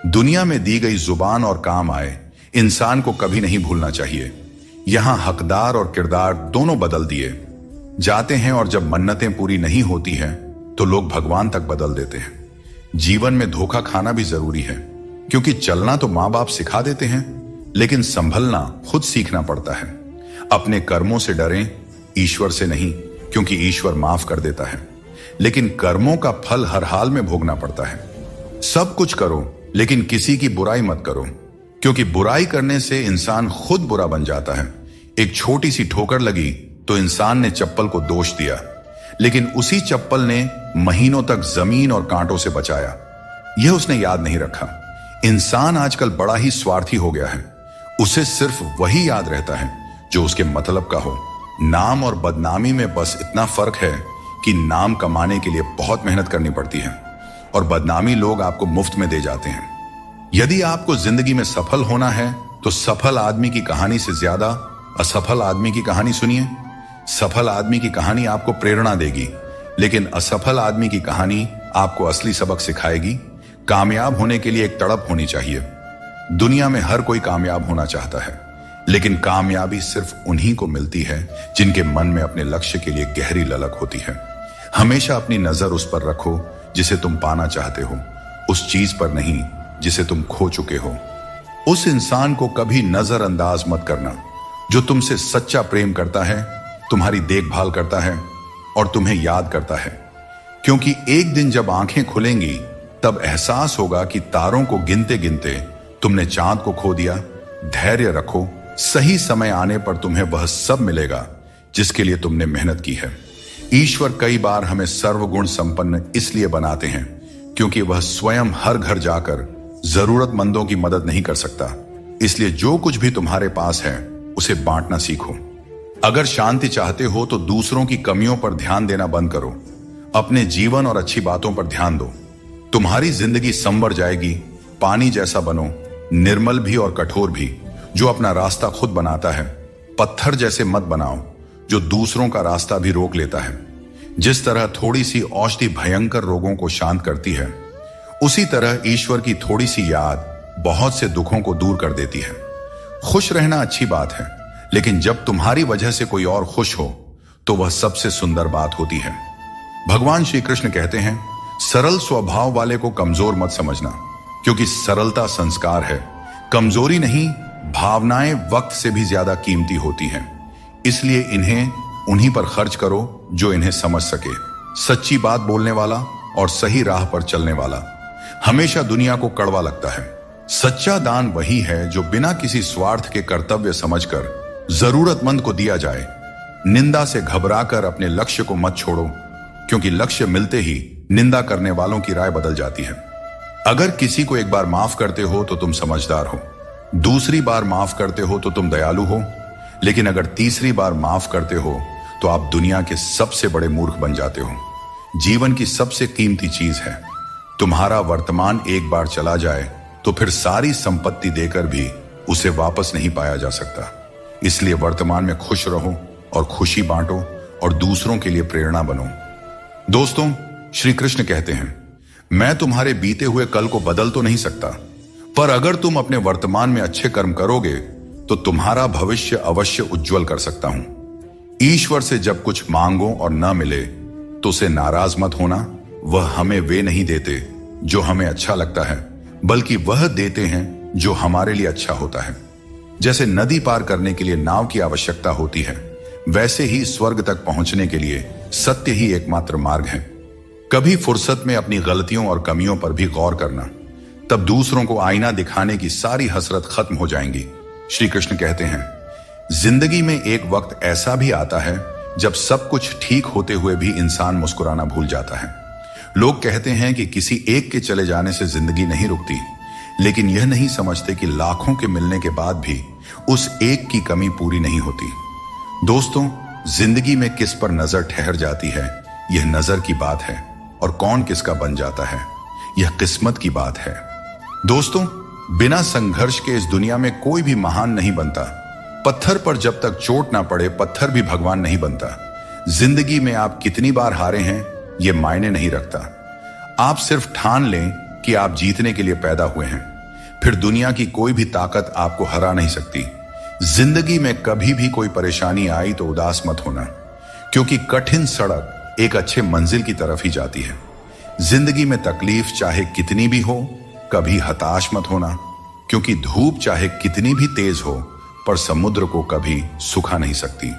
Speaker 1: दुनिया में दी गई जुबान और काम आए इंसान को कभी नहीं भूलना चाहिए। यहां हकदार और किरदार दोनों बदल दिए जाते हैं, और जब मन्नतें पूरी नहीं होती हैं तो लोग भगवान तक बदल देते हैं। जीवन में धोखा खाना भी जरूरी है, क्योंकि चलना तो मां बाप सिखा देते हैं, लेकिन संभलना खुद सीखना पड़ता है। अपने कर्मों से डरें, ईश्वर से नहीं, क्योंकि ईश्वर माफ कर देता है, लेकिन कर्मों का फल हर हाल में भोगना पड़ता है। सब कुछ करो लेकिन किसी की बुराई मत करो, क्योंकि बुराई करने से इंसान खुद बुरा बन जाता है। एक छोटी सी ठोकर लगी तो इंसान ने चप्पल को दोष दिया, लेकिन उसी चप्पल ने महीनों तक जमीन और कांटों से बचाया। यह उसने याद नहीं रखा। इंसान आजकल बड़ा ही स्वार्थी हो गया है। उसे सिर्फ वही याद रहता है जो उसके मतलब का हो। नाम और बदनामी में बस इतना फर्क है कि नाम कमाने के लिए बहुत मेहनत करनी पड़ती है, और बदनामी लोग आपको मुफ्त में दे जाते हैं। यदि आपको जिंदगी में सफल होना है तो सफल आदमी की कहानी से ज्यादा असफल आदमी की कहानी सुनिए। सफल आदमी की कहानी आपको प्रेरणा देगी, लेकिन असफल आदमी की कहानी आपको असली सबक सिखाएगी। कामयाब होने के लिए एक तड़प होनी चाहिए। दुनिया में हर कोई कामयाब होना चाहता है, लेकिन कामयाबी सिर्फ उन्हीं को मिलती है जिनके मन में अपने लक्ष्य के लिए गहरी ललक होती है। हमेशा अपनी नजर उस पर रखो जिसे तुम पाना चाहते हो, उस चीज पर नहीं जिसे तुम खो चुके हो। उस इंसान को कभी नजरअंदाज मत करना जो तुमसे सच्चा प्रेम करता है, तुम्हारी देखभाल करता है और तुम्हें याद करता है। क्योंकि एक दिन जब आंखें खुलेंगी तब एहसास होगा कि तारों को गिनते गिनते तुमने चांद को खो दिया। धैर्य रखो, सही समय आने पर तुम्हें वह सब मिलेगा जिसके लिए तुमने मेहनत की है। ईश्वर कई बार हमें सर्वगुण संपन्न इसलिए बनाते हैं क्योंकि वह स्वयं हर घर जाकर जरूरतमंदों की मदद नहीं कर सकता। इसलिए जो कुछ भी तुम्हारे पास है उसे बांटना सीखो। अगर शांति चाहते हो तो दूसरों की कमियों पर ध्यान देना बंद करो। अपने जीवन और अच्छी बातों पर ध्यान दो। तुम्हारी जिंदगी संवर जाएगी। पानी जैसा बनो, निर्मल भी और कठोर भी, जो अपना रास्ता खुद बनाता है। पत्थर जैसे मत बनाओ जो दूसरों का रास्ता भी रोक लेता है। जिस तरह थोड़ी सी औषधि भयंकर रोगों को शांत करती है, उसी तरह ईश्वर की थोड़ी सी याद बहुत से दुखों को दूर कर देती है। खुश रहना अच्छी बात है, लेकिन जब तुम्हारी वजह से कोई और खुश हो तो वह सबसे सुंदर बात होती है। भगवान श्री कृष्ण कहते हैं, सरल स्वभाव वाले को कमजोर मत समझना, क्योंकि सरलता संस्कार है। कमजोरी नहीं, भावनाएं वक्त से भी ज्यादा कीमती होती हैं। इसलिए इन्हें उन्हीं पर खर्च करो जो इन्हें समझ सके। सच्ची बात बोलने वाला और सही राह पर चलने वाला हमेशा दुनिया को कड़वा लगता है। सच्चा दान वही है जो बिना किसी स्वार्थ के कर्तव्य समझकर जरूरतमंद को दिया जाए। निंदा से घबराकर अपने लक्ष्य को मत छोड़ो, क्योंकि लक्ष्य मिलते ही निंदा करने वालों की राय बदल जाती है। अगर किसी को एक बार माफ करते हो तो तुम समझदार हो, दूसरी बार माफ करते हो तो तुम दयालु हो, लेकिन अगर तीसरी बार माफ करते हो तो आप दुनिया के सबसे बड़े मूर्ख बन जाते हो। जीवन की सबसे कीमती चीज है। तुम्हारा वर्तमान एक बार चला जाए तो फिर सारी संपत्ति देकर भी उसे वापस नहीं पाया जा सकता। इसलिए वर्तमान में खुश रहो और खुशी बांटो और दूसरों के लिए प्रेरणा बनो। दोस्तों, श्री कृष्ण कहते हैं, मैं तुम्हारे बीते हुए कल को बदल तो नहीं सकता, पर अगर तुम अपने वर्तमान में अच्छे कर्म करोगे तो तुम्हारा भविष्य अवश्य उज्जवल कर सकता हूं। ईश्वर से जब कुछ मांगो और न मिले तो उसे नाराज मत होना। वह हमें वे नहीं देते जो हमें अच्छा लगता है, बल्कि वह देते हैं जो हमारे लिए अच्छा होता है। जैसे नदी पार करने के लिए नाव की आवश्यकता होती है, वैसे ही स्वर्ग तक पहुंचने के लिए सत्य ही एकमात्र मार्ग है। कभी फुर्सत में अपनी गलतियों और कमियों पर भी गौर करना, तब दूसरों को आईना दिखाने की सारी हसरत खत्म हो जाएंगी। श्री कृष्ण कहते हैं, जिंदगी में एक वक्त ऐसा भी आता है जब सब कुछ ठीक होते हुए भी इंसान मुस्कुराना भूल जाता है। लोग कहते हैं कि किसी एक के चले जाने से जिंदगी नहीं रुकती, लेकिन यह नहीं समझते कि लाखों के मिलने के बाद भी उस एक की कमी पूरी नहीं होती। दोस्तों, जिंदगी में किस पर नजर ठहर जाती है, यह नजर की बात है, और कौन किसका बन जाता है, यह किस्मत की बात है। दोस्तों, बिना संघर्ष के इस दुनिया में कोई भी महान नहीं बनता। पत्थर पर जब तक चोट ना पड़े, पत्थर भी भगवान नहीं बनता। जिंदगी में आप कितनी बार हारे हैं, यह मायने नहीं रखता। आप सिर्फ ठान लें कि आप जीतने के लिए पैदा हुए हैं, फिर दुनिया की कोई भी ताकत आपको हरा नहीं सकती। जिंदगी में कभी भी कोई परेशानी आई तो उदास मत होना, क्योंकि कठिन सड़क एक अच्छे मंजिल की तरफ ही जाती है। जिंदगी में तकलीफ चाहे कितनी भी हो, कभी हताश मत होना, क्योंकि धूप चाहे कितनी भी तेज हो, पर समुद्र को कभी सुखा नहीं सकती।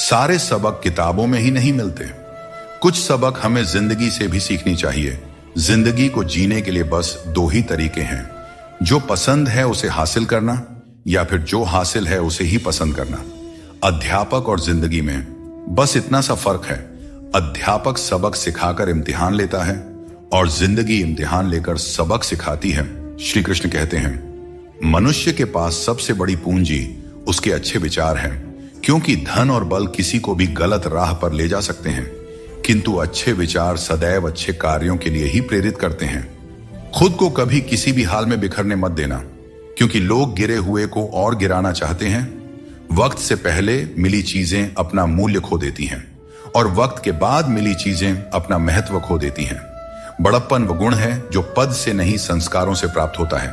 Speaker 1: सारे सबक किताबों में ही नहीं मिलते। कुछ सबक हमें जिंदगी से भी सीखनी चाहिए। जिंदगी को जीने के लिए बस दो ही तरीके हैं, जो पसंद है उसे हासिल करना, या फिर जो हासिल है उसे ही पसंद करना। अध्यापक और जिंदगी में बस इतना सा फर्क है। अध्यापक सबक सिखाकर इम्तिहान लेता है और जिंदगी इम्तिहान लेकर सबक सिखाती है। श्री कृष्ण कहते हैं, मनुष्य के पास सबसे बड़ी पूंजी उसके अच्छे विचार हैं, क्योंकि धन और बल किसी को भी गलत राह पर ले जा सकते हैं, किंतु अच्छे विचार सदैव अच्छे कार्यों के लिए ही प्रेरित करते हैं। खुद को कभी किसी भी हाल में बिखरने मत देना, क्योंकि लोग गिरे हुए को और गिराना चाहते हैं। वक्त से पहले मिली चीजें अपना मूल्य खो देती हैं और वक्त के बाद मिली चीजें अपना महत्व खो देती हैं। बड़प्पन वो गुण है जो पद से नहीं संस्कारों से प्राप्त होता है।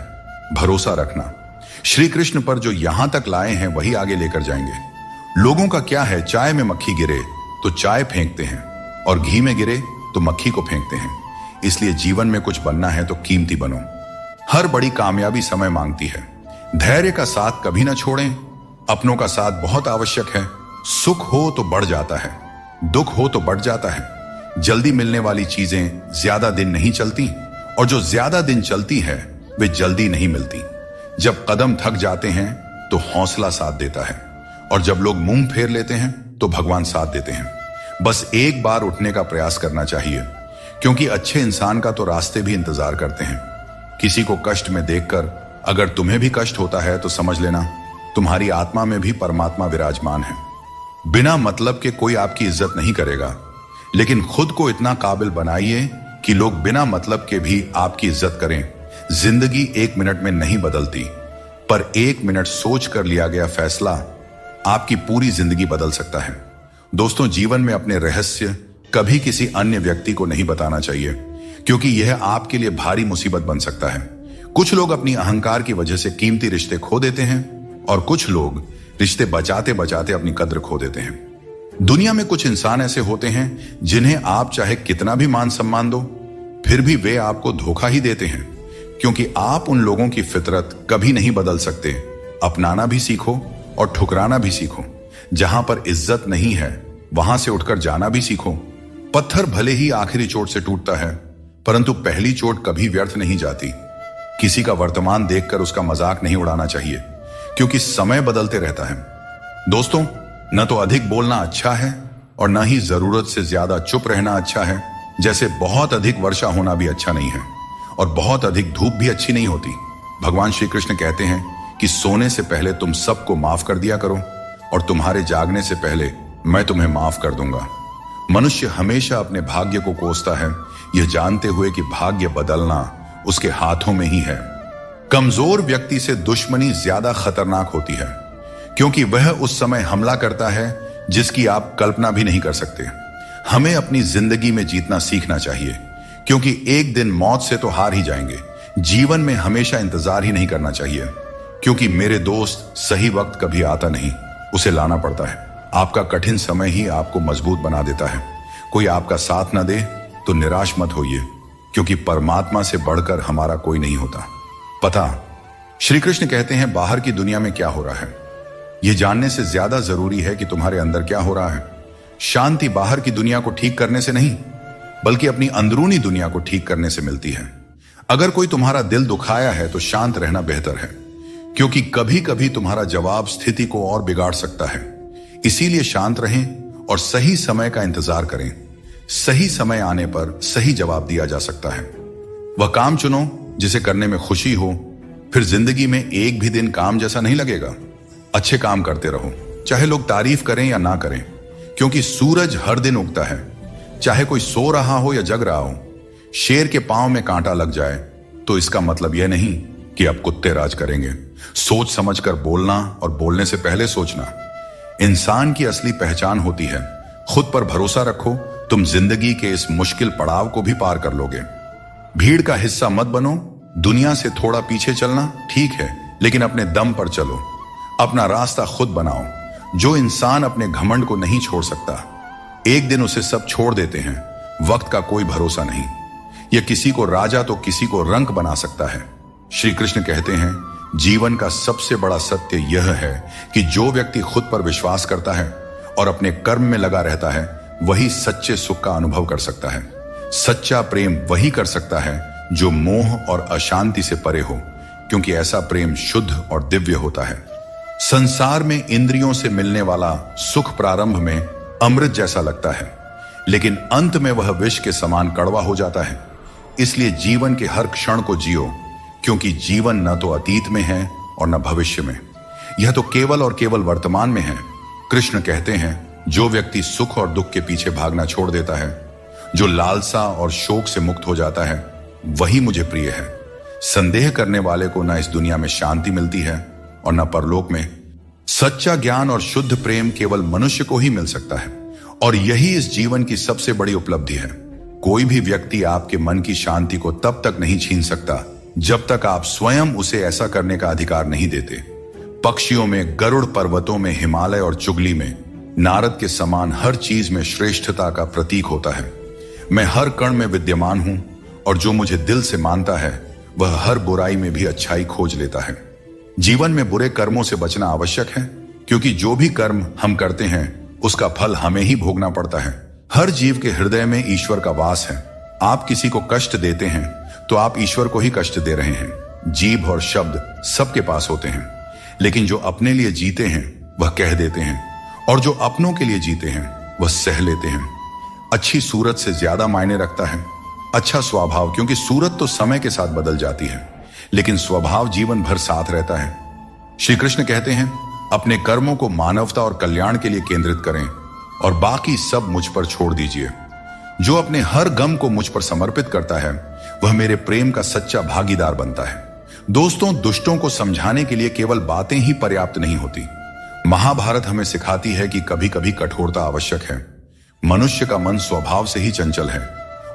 Speaker 1: भरोसा रखना, श्री कृष्ण पर जो यहां तक लाए हैं वही आगे लेकर जाएंगे। लोगों का क्या है, चाय में मक्खी गिरे तो चाय फेंकते हैं और घी में गिरे तो मक्खी को फेंकते हैं। इसलिए जीवन में कुछ बनना है तो कीमती बनो। हर बड़ी कामयाबी समय मांगती है। धैर्य का साथ कभी ना छोड़ें। अपनों का साथ बहुत आवश्यक है। सुख हो तो बढ़ जाता है, दुख हो तो बढ़ जाता है। जल्दी मिलने वाली चीजें ज्यादा दिन नहीं चलती और जो ज्यादा दिन चलती है वे जल्दी नहीं मिलती। जब कदम थक जाते हैं तो हौसला साथ देता है और जब लोग मुंह फेर लेते हैं तो भगवान साथ देते हैं। बस एक बार उठने का प्रयास करना चाहिए, क्योंकि अच्छे इंसान का तो रास्ते भी इंतजार करते हैं। किसी को कष्ट में देखकर अगर तुम्हें भी कष्ट होता है तो समझ लेना तुम्हारी आत्मा में भी परमात्मा विराजमान है। बिना मतलब के कोई आपकी इज्जत नहीं करेगा, लेकिन खुद को इतना काबिल बनाइए कि लोग बिना मतलब के भी आपकी इज्जत करें। जिंदगी 1 मिनट में नहीं बदलती, पर 1 मिनट सोच कर लिया गया फैसला आपकी पूरी जिंदगी बदल सकता है। दोस्तों, जीवन में अपने रहस्य कभी किसी अन्य व्यक्ति को नहीं बताना चाहिए, क्योंकि यह आपके लिए भारी मुसीबत बन सकता है। कुछ लोग अपनी अहंकार की वजह से कीमती रिश्ते खो देते हैं और कुछ लोग रिश्ते बचाते बचाते अपनी कद्र खो देते हैं। दुनिया में कुछ इंसान ऐसे होते हैं जिन्हें आप चाहे कितना भी मान सम्मान दो, फिर भी वे आपको धोखा ही देते हैं, क्योंकि आप उन लोगों की फितरत कभी नहीं बदल सकते। अपनाना भी सीखो और ठुकराना भी सीखो। जहां पर इज्जत नहीं है वहां से उठकर जाना भी सीखो। पत्थर भले ही आखिरी चोट से टूटता है, परंतु पहली चोट कभी व्यर्थ नहीं जाती। किसी का वर्तमान देखकर उसका मजाक नहीं उड़ाना चाहिए, क्योंकि समय बदलते रहता है। दोस्तों, न तो अधिक बोलना अच्छा है और न ही जरूरत से ज्यादा चुप रहना अच्छा है। जैसे बहुत अधिक वर्षा होना भी अच्छा नहीं है और बहुत अधिक धूप भी अच्छी नहीं होती। भगवान श्री कृष्ण कहते हैं कि सोने से पहले तुम सबको माफ कर दिया करो और तुम्हारे जागने से पहले मैं तुम्हें माफ कर दूंगा। मनुष्य हमेशा अपने भाग्य को कोसता है, यह जानते हुए कि भाग्य बदलना उसके हाथों में ही है। कमजोर व्यक्ति से दुश्मनी ज्यादा खतरनाक होती है, क्योंकि वह उस समय हमला करता है जिसकी आप कल्पना भी नहीं कर सकते। हमें अपनी जिंदगी में जीतना सीखना चाहिए, क्योंकि एक दिन मौत से तो हार ही जाएंगे। जीवन में हमेशा इंतजार ही नहीं करना चाहिए, क्योंकि मेरे दोस्त सही वक्त कभी आता नहीं, उसे लाना पड़ता है। आपका कठिन समय ही आपको मजबूत बना देता है। कोई आपका साथ न दे तो निराश मत होइए, क्योंकि परमात्मा से बढ़कर हमारा कोई नहीं होता। पता, श्री कृष्ण कहते हैं बाहर की दुनिया में क्या हो रहा है यह जानने से ज्यादा जरूरी है कि तुम्हारे अंदर क्या हो रहा है। शांति बाहर की दुनिया को ठीक करने से नहीं, बल्कि अपनी अंदरूनी दुनिया को ठीक करने से मिलती है। अगर कोई तुम्हारा दिल दुखाया है तो शांत रहना बेहतर है, क्योंकि कभी कभी तुम्हारा जवाब स्थिति को और बिगाड़ सकता है। इसीलिए शांत रहें और सही समय का इंतजार करें। सही समय आने पर सही जवाब दिया जा सकता है। वह काम चुनो जिसे करने में खुशी हो, फिर जिंदगी में एक भी दिन काम जैसा नहीं लगेगा। अच्छे काम करते रहो, चाहे लोग तारीफ करें या ना करें, क्योंकि सूरज हर दिन उगता है, चाहे कोई सो रहा हो या जग रहा हो। शेर के पांव में कांटा लग जाए तो इसका मतलब यह नहीं कि अब कुत्ते राज करेंगे। सोच समझकर बोलना और बोलने से पहले सोचना इंसान की असली पहचान होती है। खुद पर भरोसा रखो, तुम जिंदगी के इस मुश्किल पड़ाव को भी पार कर लोगे। भीड़ का हिस्सा मत बनो। दुनिया से थोड़ा पीछे चलना ठीक है, लेकिन अपने दम पर चलो। अपना रास्ता खुद बनाओ। जो इंसान अपने घमंड को नहीं छोड़ सकता, एक दिन उसे सब छोड़ देते हैं। वक्त का कोई भरोसा नहीं। यह किसी को राजा तो किसी को रंक बना सकता है। श्री कृष्ण कहते हैं जीवन का सबसे बड़ा सत्य यह है कि जो व्यक्ति खुद पर विश्वास करता है और अपने कर्म में लगा रहता है, वही सच्चे सुख का अनुभव कर सकता है। सच्चा प्रेम वही कर सकता है जो मोह और अशांति से परे हो, क्योंकि ऐसा प्रेम शुद्ध और दिव्य होता है। संसार में इंद्रियों से मिलने वाला सुख प्रारंभ में अमृत जैसा लगता है, लेकिन अंत में वह विष के समान कड़वा हो जाता है। इसलिए जीवन के हर क्षण को जियो, क्योंकि जीवन न तो अतीत में है और न भविष्य में, यह तो केवल और केवल वर्तमान में है। कृष्ण कहते हैं जो व्यक्ति सुख और दुख के पीछे भागना छोड़ देता है, जो लालसा और शोक से मुक्त हो जाता है, वही मुझे प्रिय है। संदेह करने वाले को न इस दुनिया में शांति मिलती है और न परलोक में। सच्चा ज्ञान और शुद्ध प्रेम केवल मनुष्य को ही मिल सकता है और यही इस जीवन की सबसे बड़ी उपलब्धि है। कोई भी व्यक्ति आपके मन की शांति को तब तक नहीं छीन सकता जब तक आप स्वयं उसे ऐसा करने का अधिकार नहीं देते। पक्षियों में गरुड़, पर्वतों में हिमालय और चुगली में नारद के समान हर चीज में श्रेष्ठता का प्रतीक होता है। मैं हर कण में विद्यमान हूं और जो मुझे दिल से मानता है वह हर बुराई में भी अच्छाई खोज लेता है। जीवन में बुरे कर्मों से बचना आवश्यक है क्योंकि जो भी कर्म हम करते हैं उसका फल हमें ही भोगना पड़ता है। हर जीव के हृदय में ईश्वर का वास है। आप किसी को कष्ट देते हैं तो आप ईश्वर को ही कष्ट दे रहे हैं। जीभ और शब्द सबके पास होते हैं, लेकिन जो अपने लिए जीते हैं वह कह देते हैं और जो अपनों के लिए जीते हैं वह सह लेते हैं। अच्छी सूरत से ज्यादा मायने रखता है अच्छा स्वभाव, क्योंकि सूरत तो समय के साथ बदल जाती है लेकिन स्वभाव जीवन भर साथ रहता है। श्री कृष्ण कहते हैं, अपने कर्मों को मानवता और कल्याण के लिए केंद्रित करें और बाकी सब मुझ पर छोड़ दीजिए। जो अपने हर गम को मुझ पर समर्पित करता है वह मेरे प्रेम का सच्चा भागीदार बनता है। दोस्तों, दुष्टों को समझाने के लिए केवल बातें ही पर्याप्त नहीं होती। महाभारत हमें सिखाती है कि कभी कभी कठोरता आवश्यक है। मनुष्य का मन स्वभाव से ही चंचल है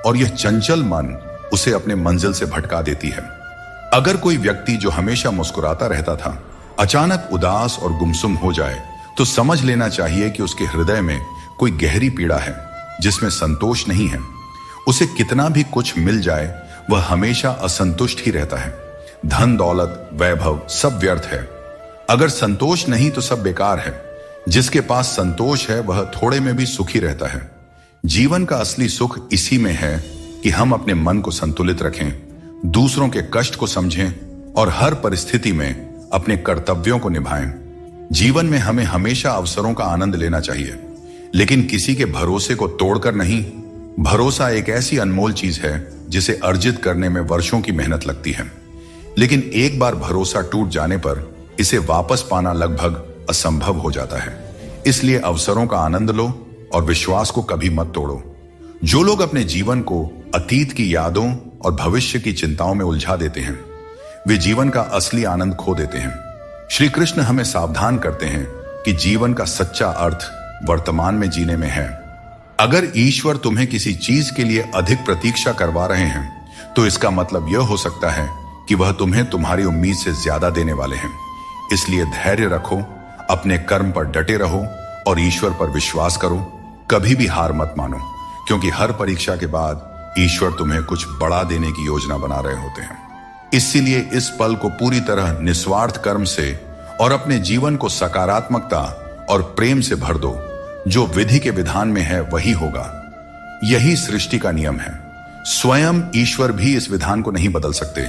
Speaker 1: और यह चंचल मन उसे अपने मंजिल से भटका देती है। अगर कोई व्यक्ति जो हमेशा मुस्कुराता रहता था अचानक उदास और गुमसुम हो जाए तो समझ लेना चाहिए कि उसके हृदय में कोई गहरी पीड़ा है जिसमें संतोष नहीं है। उसे कितना भी कुछ मिल जाए वह हमेशा असंतुष्ट ही रहता है। धन, दौलत, वैभव सब व्यर्थ है। अगर संतोष नहीं तो सब बेकार है। जिसके पास संतोष है वह थोड़े में भी सुखी रहता है। जीवन का असली सुख इसी में है कि हम अपने मन को संतुलित रखें, दूसरों के कष्ट को समझें और हर परिस्थिति में अपने कर्तव्यों को निभाएं। जीवन में हमें हमेशा अवसरों का आनंद लेना चाहिए, लेकिन किसी के भरोसे को तोड़कर नहीं। भरोसा एक ऐसी अनमोल चीज है जिसे अर्जित करने में वर्षों की मेहनत लगती है, लेकिन एक बार भरोसा टूट जाने पर इसे वापस पाना लगभग असंभव हो जाता है। इसलिए अवसरों का आनंद लो और विश्वास को कभी मत तोड़ो। जो लोग अपने जीवन को अतीत की यादों और भविष्य की चिंताओं में उलझा देते हैं वे जीवन का असली आनंद खो देते हैं। श्री कृष्ण हमें सावधान करते हैं कि जीवन का सच्चा अर्थ वर्तमान में जीने में है। अगर ईश्वर तुम्हें किसी चीज के लिए अधिक प्रतीक्षा करवा रहे हैं तो इसका मतलब यह हो सकता है कि वह तुम्हें तुम्हारी उम्मीद से ज्यादा देने वाले हैं। इसलिए धैर्य रखो, अपने कर्म पर डटे रहो और ईश्वर पर विश्वास करो। कभी भी हार मत मानो, क्योंकि हर परीक्षा के बाद ईश्वर तुम्हें कुछ बड़ा देने की योजना बना रहे होते हैं। इसीलिए इस पल को पूरी तरह निस्वार्थ कर्म से और अपने जीवन को सकारात्मकता और प्रेम से भर दो। जो विधि के विधान में है वही होगा। यही सृष्टि का नियम है। स्वयं ईश्वर भी इस विधान को नहीं बदल सकते।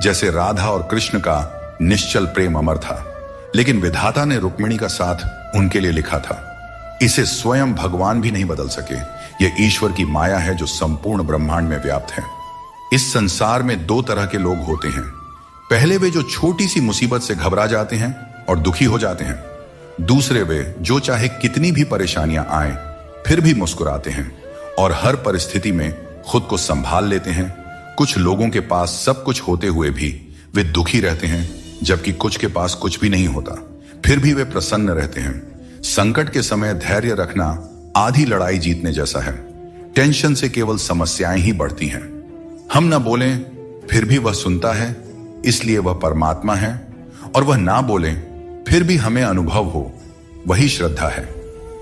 Speaker 1: जैसे राधा और कृष्ण का निश्चल प्रेम अमर था, लेकिन विधाता ने रुक्मिणी का साथ उनके लिए लिखा था। इसे स्वयं भगवान भी नहीं बदल सके। यह ईश्वर की माया है जो संपूर्ण ब्रह्मांड में व्याप्त है। इस संसार में दो तरह के लोग होते हैं। पहले वे जो छोटी सी मुसीबत से घबरा जाते हैं और दुखी हो जाते हैं। दूसरे वे जो चाहे कितनी भी परेशानियां आए फिर भी मुस्कुराते हैं और हर परिस्थिति में खुद को संभाल लेते हैं। कुछ लोगों के पास सब कुछ होते हुए भी वे दुखी रहते हैं, जबकि कुछ के पास कुछ भी नहीं होता फिर भी वे प्रसन्न रहते हैं। संकट के समय धैर्य रखना आधी लड़ाई जीतने जैसा है। टेंशन से केवल समस्याएं ही बढ़ती हैं। हम न बोलें फिर भी वह सुनता है, इसलिए वह परमात्मा है, और वह ना बोलें फिर भी हमें अनुभव हो, वही श्रद्धा है।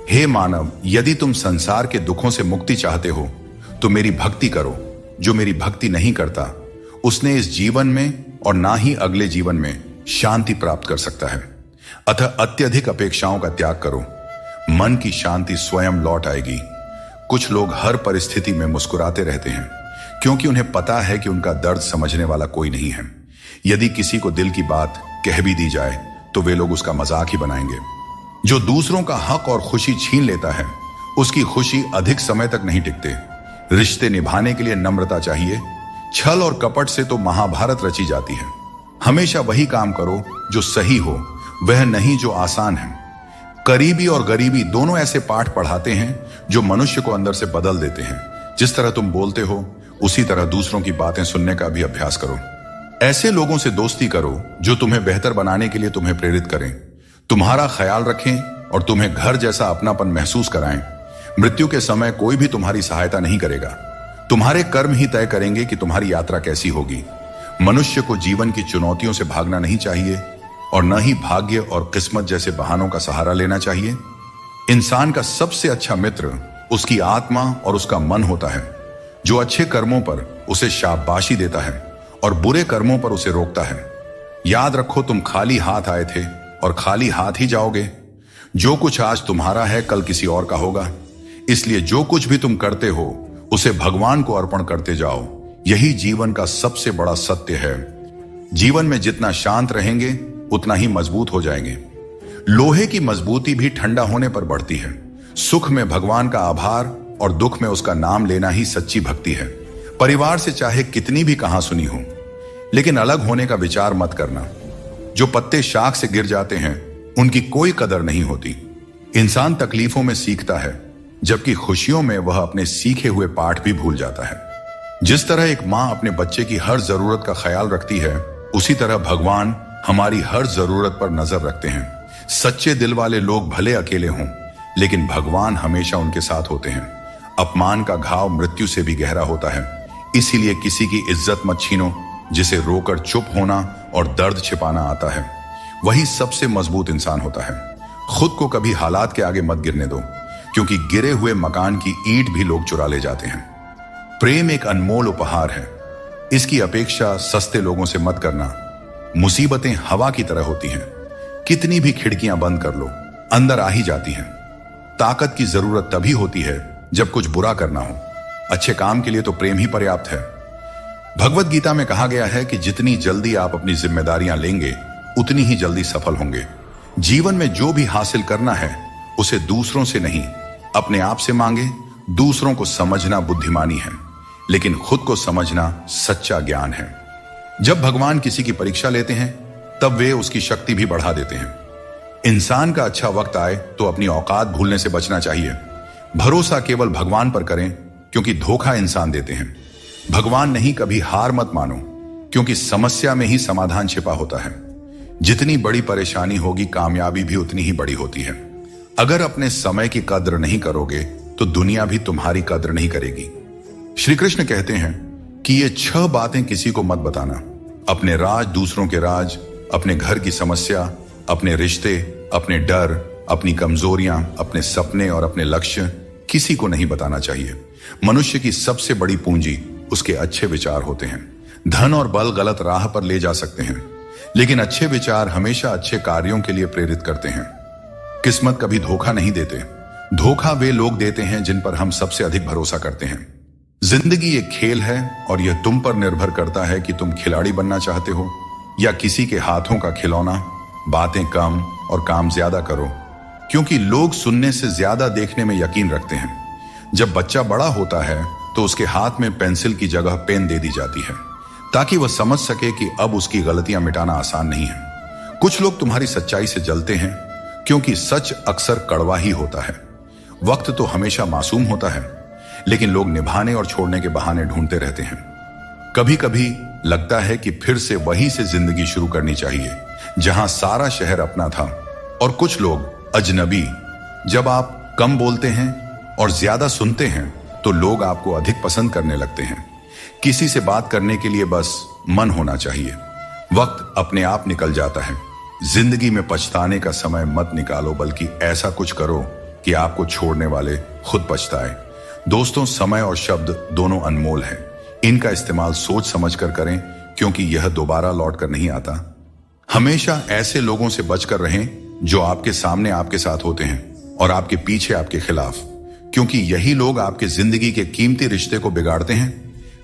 Speaker 1: हे मानव, यदि तुम संसार के दुखों से मुक्ति चाहते हो तो मेरी भक्ति करो। जो मेरी भक्ति नहीं करता उसने इस जीवन में और ना ही अगले जीवन में शांति प्राप्त कर सकता है। अतः अत्यधिक अपेक्षाओं का त्याग करो, मन की शांति स्वयं लौट आएगी। कुछ लोग हर परिस्थिति में मुस्कुराते रहते हैं क्योंकि उन्हें पता है कि उनका दर्द समझने वाला कोई नहीं है। यदि किसी को दिल की बात कह भी दी जाए तो वे लोग उसका मजाक ही बनाएंगे। जो दूसरों का हक और खुशी छीन लेता है उसकी खुशी अधिक समय तक नहीं टिकते। रिश्ते निभाने के लिए नम्रता चाहिए। छल और कपट से तो महाभारत रची जाती है। हमेशा वही काम करो जो सही हो, वह नहीं जो आसान है। करीबी और गरीबी दोनों ऐसे पाठ पढ़ाते हैं जो मनुष्य को अंदर से बदल देते हैं। जिस तरह तुम बोलते हो उसी तरह दूसरों की बातें सुनने का भी अभ्यास करो। ऐसे लोगों से दोस्ती करो जो तुम्हें बेहतर बनाने के लिए तुम्हें प्रेरित करें, तुम्हारा ख्याल रखें और तुम्हें घर जैसा अपनापन महसूस कराएं। मृत्यु के समय कोई भी तुम्हारी सहायता नहीं करेगा, तुम्हारे कर्म ही तय करेंगे कि तुम्हारी यात्रा कैसी होगी। मनुष्य को जीवन की चुनौतियों से भागना नहीं चाहिए और न ही भाग्य और किस्मत जैसे बहानों का सहारा लेना चाहिए। इंसान का सबसे अच्छा मित्र उसकी आत्मा और उसका मन होता है, जो अच्छे कर्मों पर उसे शाबाशी देता है और बुरे कर्मों पर उसे रोकता है। याद रखो, तुम खाली हाथ आए थे और खाली हाथ ही जाओगे। जो कुछ आज तुम्हारा है कल किसी और का होगा, इसलिए जो कुछ भी तुम करते हो उसे भगवान को अर्पण करते जाओ। यही जीवन का सबसे बड़ा सत्य है। जीवन में जितना शांत रहेंगे उतना ही मजबूत हो जाएंगे। लोहे की मजबूती भी ठंडा होने पर बढ़ती है। सुख में भगवान का आभार और दुख में उसका नाम लेना ही सच्ची भक्ति है। परिवार से चाहे कितनी भी कहां सुनी हो, लेकिन अलग होने का विचार मत करना। जो पत्ते शाख से गिर जाते हैं उनकी कोई कदर नहीं होती। इंसान तकलीफों में सीखता है, जबकि खुशियों में वह अपने सीखे हुए पाठ भी भूल जाता है। जिस तरह एक मां अपने बच्चे की हर जरूरत का ख्याल रखती है, उसी तरह भगवान हमारी हर जरूरत पर नजर रखते हैं। सच्चे दिल वाले लोग भले अकेले हों, लेकिन भगवान हमेशा उनके साथ होते हैं। अपमान का घाव मृत्यु से भी गहरा होता है, इसीलिए किसी की इज्जत मत छीनो। जिसे रोकर चुप होना और दर्द छिपाना आता है, वही सबसे मजबूत इंसान होता है। खुद को कभी हालात के आगे मत गिरने दो, क्योंकि गिरे हुए मकान की ईंट भी लोग चुरा ले जाते हैं। प्रेम एक अनमोल उपहार है, इसकी अपेक्षा सस्ते लोगों से मत करना। मुसीबतें हवा की तरह होती हैं, कितनी भी खिड़कियां बंद कर लो, अंदर आ ही जाती हैं। ताकत की जरूरत तभी होती है जब कुछ बुरा करना हो। अच्छे काम के लिए तो प्रेम ही पर्याप्त है। भगवत गीता में कहा गया है कि जितनी जल्दी आप अपनी जिम्मेदारियां लेंगे, उतनी ही जल्दी सफल होंगे। जीवन में जो भी हासिल करना है उसे दूसरों से नहीं, अपने आप से मांगे। दूसरों को समझना बुद्धिमानी है, लेकिन खुद को समझना सच्चा ज्ञान है। जब भगवान किसी की परीक्षा लेते हैं, तब वे उसकी शक्ति भी बढ़ा देते हैं। इंसान का अच्छा वक्त आए तो अपनी औकात भूलने से बचना चाहिए। भरोसा केवल भगवान पर करें, क्योंकि धोखा इंसान देते हैं। भगवान नहीं, कभी हार मत मानो, क्योंकि समस्या में ही समाधान छिपा होता है। जितनी बड़ी परेशानी होगी, कामयाबी भी उतनी ही बड़ी होती है। अगर अपने समय की कद्र नहीं करोगे तो दुनिया भी तुम्हारी कद्र नहीं करेगी। श्री कृष्ण कहते हैं कि ये 6 बातें किसी को मत बताना। अपने राज, दूसरों के राज, अपने घर की समस्या, अपने रिश्ते, अपने डर, अपनी कमजोरियां, अपने सपने और अपने लक्ष्य किसी को नहीं बताना चाहिए। मनुष्य की सबसे बड़ी पूंजी उसके अच्छे विचार होते हैं। धन और बल गलत राह पर ले जा सकते हैं, लेकिन अच्छे विचार हमेशा अच्छे कार्यों के लिए प्रेरित करते हैं। किस्मत कभी धोखा नहीं देते। धोखा वे लोग देते हैं जिन पर हम सबसे अधिक भरोसा करते हैं। जिंदगी एक खेल है और यह तुम पर निर्भर करता है कि तुम खिलाड़ी बनना चाहते हो या किसी के हाथों का खिलौना। बातें कम और काम ज्यादा करो, क्योंकि लोग सुनने से ज्यादा देखने में यकीन रखते हैं। जब बच्चा बड़ा होता है तो उसके हाथ में पेंसिल की जगह पेन दे दी जाती है, ताकि वह समझ सके कि अब उसकी गलतियां मिटाना आसान नहीं है। कुछ लोग तुम्हारी सच्चाई से जलते हैं, क्योंकि सच अक्सर कड़वा ही होता है। वक्त तो हमेशा मासूम होता है, लेकिन लोग निभाने और छोड़ने के बहाने ढूंढते रहते हैं। कभी कभी लगता है कि फिर से वहीं से जिंदगी शुरू करनी चाहिए, जहां सारा शहर अपना था और कुछ लोग अजनबी। जब आप कम बोलते हैं और ज्यादा सुनते हैं, तो लोग आपको अधिक पसंद करने लगते हैं। किसी से बात करने के लिए बस मन होना चाहिए। वक्त अपने आप निकल जाता है। जिंदगी में पछताने का समय मत निकालो, बल्कि ऐसा कुछ करो कि आपको छोड़ने वाले खुद पछताए। दोस्तों, समय और शब्द दोनों अनमोल हैं। इनका इस्तेमाल सोच समझकर करें, क्योंकि यह दोबारा लौट कर नहीं आता। हमेशा ऐसे लोगों से बचकर रहें जो आपके सामने आपके साथ होते हैं और आपके पीछे आपके खिलाफ, क्योंकि यही लोग आपके जिंदगी के कीमती रिश्ते को बिगाड़ते हैं।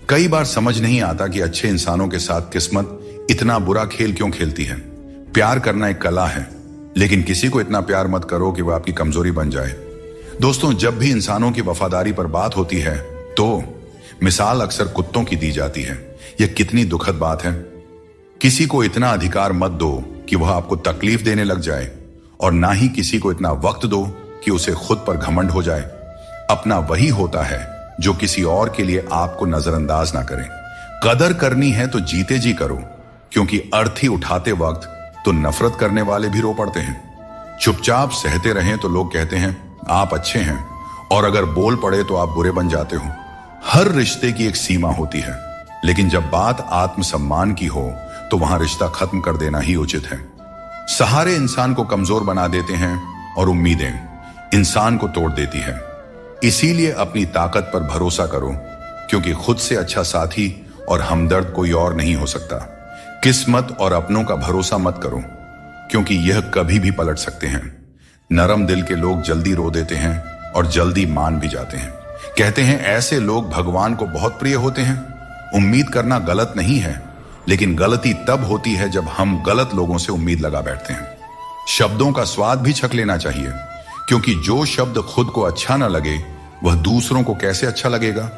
Speaker 1: कई बार समझ नहीं आता कि अच्छे इंसानों के साथ किस्मत इतना बुरा खेल क्यों खेलती है। प्यार करना एक कला है, लेकिन किसी को इतना प्यार मत करो कि वह आपकी कमजोरी बन जाए। दोस्तों, जब भी इंसानों की वफादारी पर बात होती है तो मिसाल अक्सर कुत्तों की दी जाती है। यह कितनी दुखद बात है। किसी को इतना अधिकार मत दो कि वह आपको तकलीफ देने लग जाए, और ना ही किसी को इतना वक्त दो कि उसे खुद पर घमंड हो जाए। अपना वही होता है जो किसी और के लिए आपको नजरअंदाज ना करे। कदर करनी है तो जीते जी करो, क्योंकि अर्थी उठाते वक्त तो नफरत करने वाले भी रो पड़ते हैं। चुपचाप सहते रहें तो लोग कहते हैं आप अच्छे हैं, और अगर बोल पड़े तो आप बुरे बन जाते हो। हर रिश्ते की एक सीमा होती है, लेकिन जब बात आत्मसम्मान की हो तो वहां रिश्ता खत्म कर देना ही उचित है। सहारे इंसान को कमजोर बना देते हैं और उम्मीदें इंसान को तोड़ देती है। इसीलिए अपनी ताकत पर भरोसा करो, क्योंकि खुद से अच्छा साथी और हमदर्द कोई और नहीं हो सकता। किस्मत और अपनों का भरोसा मत करो, क्योंकि यह कभी भी पलट सकते हैं। नरम दिल के लोग जल्दी रो देते हैं और जल्दी मान भी जाते हैं। कहते हैं ऐसे लोग भगवान को बहुत प्रिय होते हैं। उम्मीद करना गलत नहीं है, लेकिन गलती तब होती है जब हम गलत लोगों से उम्मीद लगा बैठते हैं। शब्दों का स्वाद भी छक लेना चाहिए, क्योंकि जो शब्द खुद को अच्छा ना लगे वह दूसरों को कैसे अच्छा लगेगा।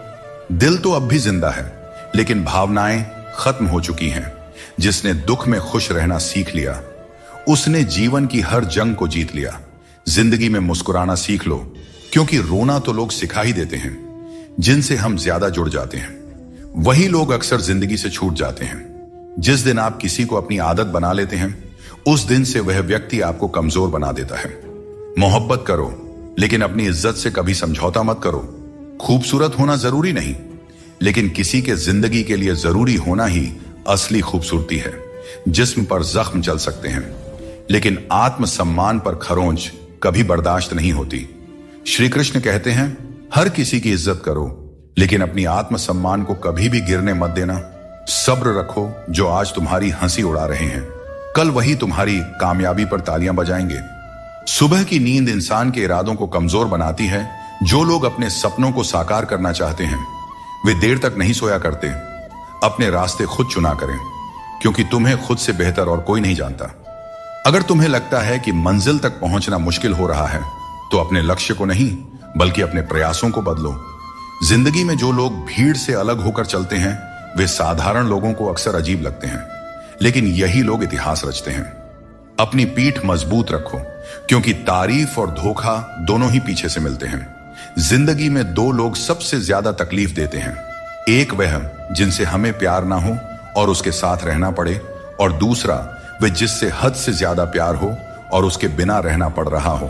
Speaker 1: दिल तो अब भी जिंदा है, लेकिन भावनाएं खत्म हो चुकी हैं। जिसने दुख में खुश रहना सीख लिया, उसने जीवन की हर जंग को जीत लिया। जिंदगी में मुस्कुराना सीख लो, क्योंकि रोना तो लोग सिखा ही देते हैं। जिनसे हम ज्यादा जुड़ जाते हैं वही लोग अक्सर जिंदगी से छूट जाते हैं। जिस दिन आप किसी को अपनी आदत बना लेते हैं, उस दिन से वह व्यक्ति आपको कमजोर बना देता है। मोहब्बत करो, लेकिन अपनी इज्जत से कभी समझौता मत करो। खूबसूरत होना जरूरी नहीं, लेकिन किसी के जिंदगी के लिए जरूरी होना ही असली खूबसूरती है। जिस्म पर जख्म चल सकते हैं, लेकिन आत्मसम्मान पर खरोंच कभी बर्दाश्त नहीं होती। श्री कृष्ण कहते हैं हर किसी की इज्जत करो, लेकिन अपनी आत्मसम्मान को कभी भी गिरने मत देना। सब्र रखो, जो आज तुम्हारी हंसी उड़ा रहे हैं कल वही तुम्हारी कामयाबी पर तालियां बजाएंगे। सुबह की नींद इंसान के इरादों को कमजोर बनाती है। जो लोग अपने सपनों को साकार करना चाहते हैं वे देर तक नहीं सोया करते। अपने रास्ते खुद चुना करें, क्योंकि तुम्हें खुद से बेहतर और कोई नहीं जानता। अगर तुम्हें लगता है कि मंजिल तक पहुंचना मुश्किल हो रहा है, तो अपने लक्ष्य को नहीं बल्कि अपने प्रयासों को बदलो। जिंदगी में जो लोग भीड़ से अलग होकर चलते हैं वे साधारण लोगों को अक्सर अजीब लगते हैं, लेकिन यही लोग इतिहास रचते हैं। अपनी पीठ मजबूत रखो, क्योंकि तारीफ और धोखा दोनों ही पीछे से मिलते हैं। जिंदगी में दो लोग सबसे ज्यादा तकलीफ देते हैं। एक वह जिनसे हमें प्यार ना हो और उसके साथ रहना पड़े, और दूसरा वह जिससे हद से ज्यादा प्यार हो और उसके बिना रहना पड़ रहा हो।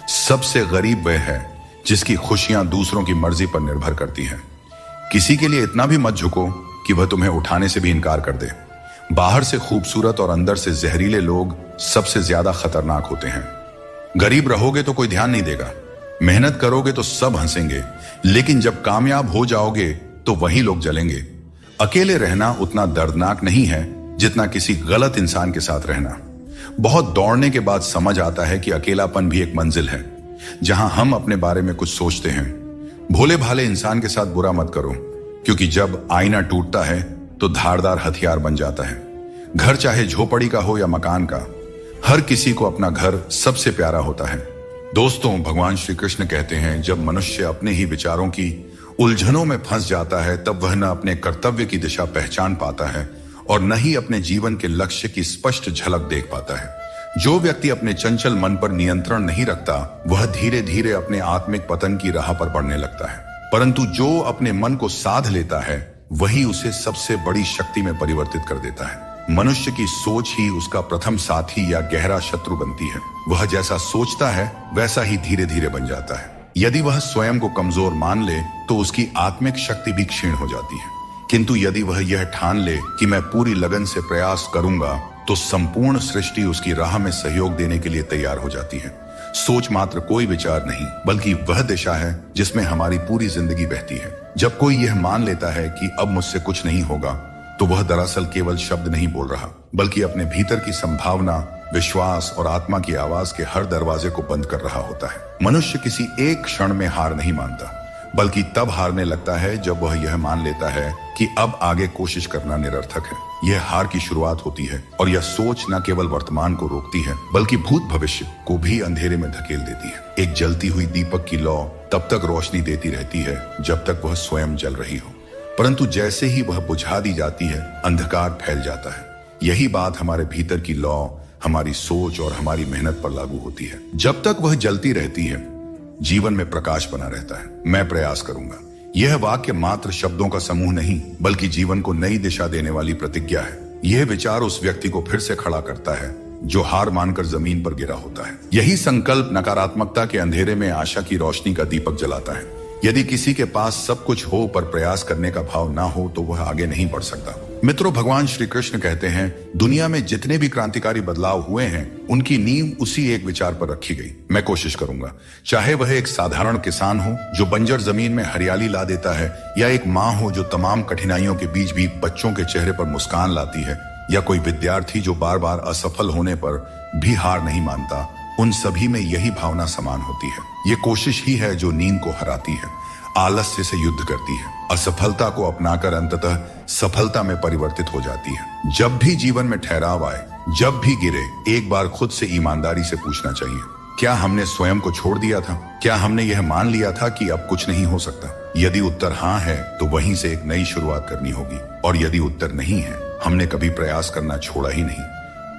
Speaker 1: सबसे गरीब वह है जिसकी खुशियां दूसरों की मर्जी पर निर्भर करती हैं। किसी के लिए इतना भी मत झुको कि वह तुम्हें उठाने से भी इनकार कर दे। बाहर से खूबसूरत और अंदर से जहरीले लोग सबसे ज्यादा खतरनाक होते हैं। गरीब रहोगे तो कोई ध्यान नहीं देगा, मेहनत करोगे तो सब हंसेंगे, लेकिन जब कामयाब हो जाओगे तो वही लोग जलेंगे। अकेले रहना उतना दर्दनाक नहीं है जितना किसी गलत इंसान के साथ रहना। बहुत दौड़ने के बाद समझ आता है कि अकेलापन भी एक मंजिल है, जहां हम अपने बारे में कुछ सोचते हैं। भोले भाले इंसान के साथ बुरा मत करो, क्योंकि जब आईना टूटता है तो धारदार हथियार बन जाता है। घर चाहे झोपड़ी का हो या मकान का, हर किसी को अपना घर सबसे प्यारा होता है। दोस्तों, भगवान श्री कृष्ण कहते हैं जब मनुष्य अपने ही विचारों की उलझनों में फंस जाता है, तब वह न अपने कर्तव्य की दिशा पहचान पाता है और न ही अपने जीवन के लक्ष्य की स्पष्ट झलक देख पाता है। जो व्यक्ति अपने चंचल मन पर नियंत्रण नहीं रखता, वह धीरे धीरे अपने आत्मिक पतन की राह पर बढ़ने लगता है। परंतु जो अपने मन को साध लेता है, वही उसे सबसे बड़ी शक्ति में परिवर्तित कर देता है। मनुष्य की सोच ही उसका प्रथम साथी या गहरा शत्रु बनती है। वह जैसा सोचता है वैसा ही धीरे धीरे बन जाता है। यदि वह स्वयं को कमजोर मान ले तो उसकी आत्मिक शक्ति भी क्षीण हो जाती है, किंतु यदि वह यह ठान ले कि मैं पूरी लगन से प्रयास करूंगा, तो संपूर्ण सृष्टि उसकी राह में सहयोग देने के लिए तैयार हो जाती है। सोच मात्र कोई विचार नहीं, बल्कि वह दिशा है जिसमें हमारी पूरी जिंदगी बहती है। जब कोई यह मान लेता है कि अब मुझसे कुछ नहीं होगा, तो वह दरअसल केवल शब्द नहीं बोल रहा, बल्कि अपने भीतर की संभावना, विश्वास और आत्मा की आवाज के हर दरवाजे को बंद कर रहा होता है। मनुष्य किसी एक क्षण में हार नहीं मानता, बल्कि तब हारने लगता है जब वह यह मान लेता है कि अब आगे कोशिश करना निरर्थक है। यह हार की शुरुआत होती है, और यह सोच न केवल वर्तमान को रोकती है, बल्कि भूत भविष्य को भी अंधेरे में धकेल देती है। एक जलती हुई दीपक की लौ तब तक रोशनी देती रहती है जब तक वह स्वयं जल रही हो, परंतु जैसे ही वह बुझा दी जाती है, अंधकार फैल जाता है। यही बात हमारे भीतर की लौ, हमारी सोच और हमारी मेहनत पर लागू होती है। जब तक वह जलती रहती है, जीवन में प्रकाश बना रहता है। मैं प्रयास करूंगा, यह वाक्य मात्र शब्दों का समूह नहीं, बल्कि जीवन को नई दिशा देने वाली प्रतिज्ञा है। यह विचार उस व्यक्ति को फिर से खड़ा करता है जो हार मानकर जमीन पर गिरा होता है। यही संकल्प नकारात्मकता के अंधेरे में आशा की रोशनी का दीपक जलाता है। यदि किसी के पास सब कुछ हो पर प्रयास करने का भाव ना हो तो वह आगे नहीं बढ़ सकता। मित्रों, भगवान श्री कृष्ण कहते हैं, दुनिया में जितने भी क्रांतिकारी बदलाव हुए हैं उनकी नींव उसी एक विचार पर रखी गई। मैं कोशिश करूंगा, चाहे वह एक साधारण किसान हो जो बंजर जमीन में हरियाली ला देता है, या एक माँ हो जो तमाम कठिनाइयों के बीच भी बच्चों के चेहरे पर मुस्कान लाती है, या कोई विद्यार्थी जो बार बार असफल होने पर भी हार नहीं मानता, उन सभी में यही भावना समान होती है। ये कोशिश ही है जो नींद को हराती है, आलस्य से युद्ध करती है, असफलता को अपनाकर अंततः सफलता में परिवर्तित हो जाती है। जब भी जीवन में ठहराव आए, जब भी गिरे, एक बार खुद से ईमानदारी से पूछना चाहिए, क्या हमने स्वयं को छोड़ दिया था? क्या हमने यह मान लिया था कि अब कुछ नहीं हो सकता? यदि उत्तर हाँ है तो वहीं से एक नई शुरुआत करनी होगी, और यदि उत्तर नहीं है, हमने कभी प्रयास करना छोड़ा ही नहीं,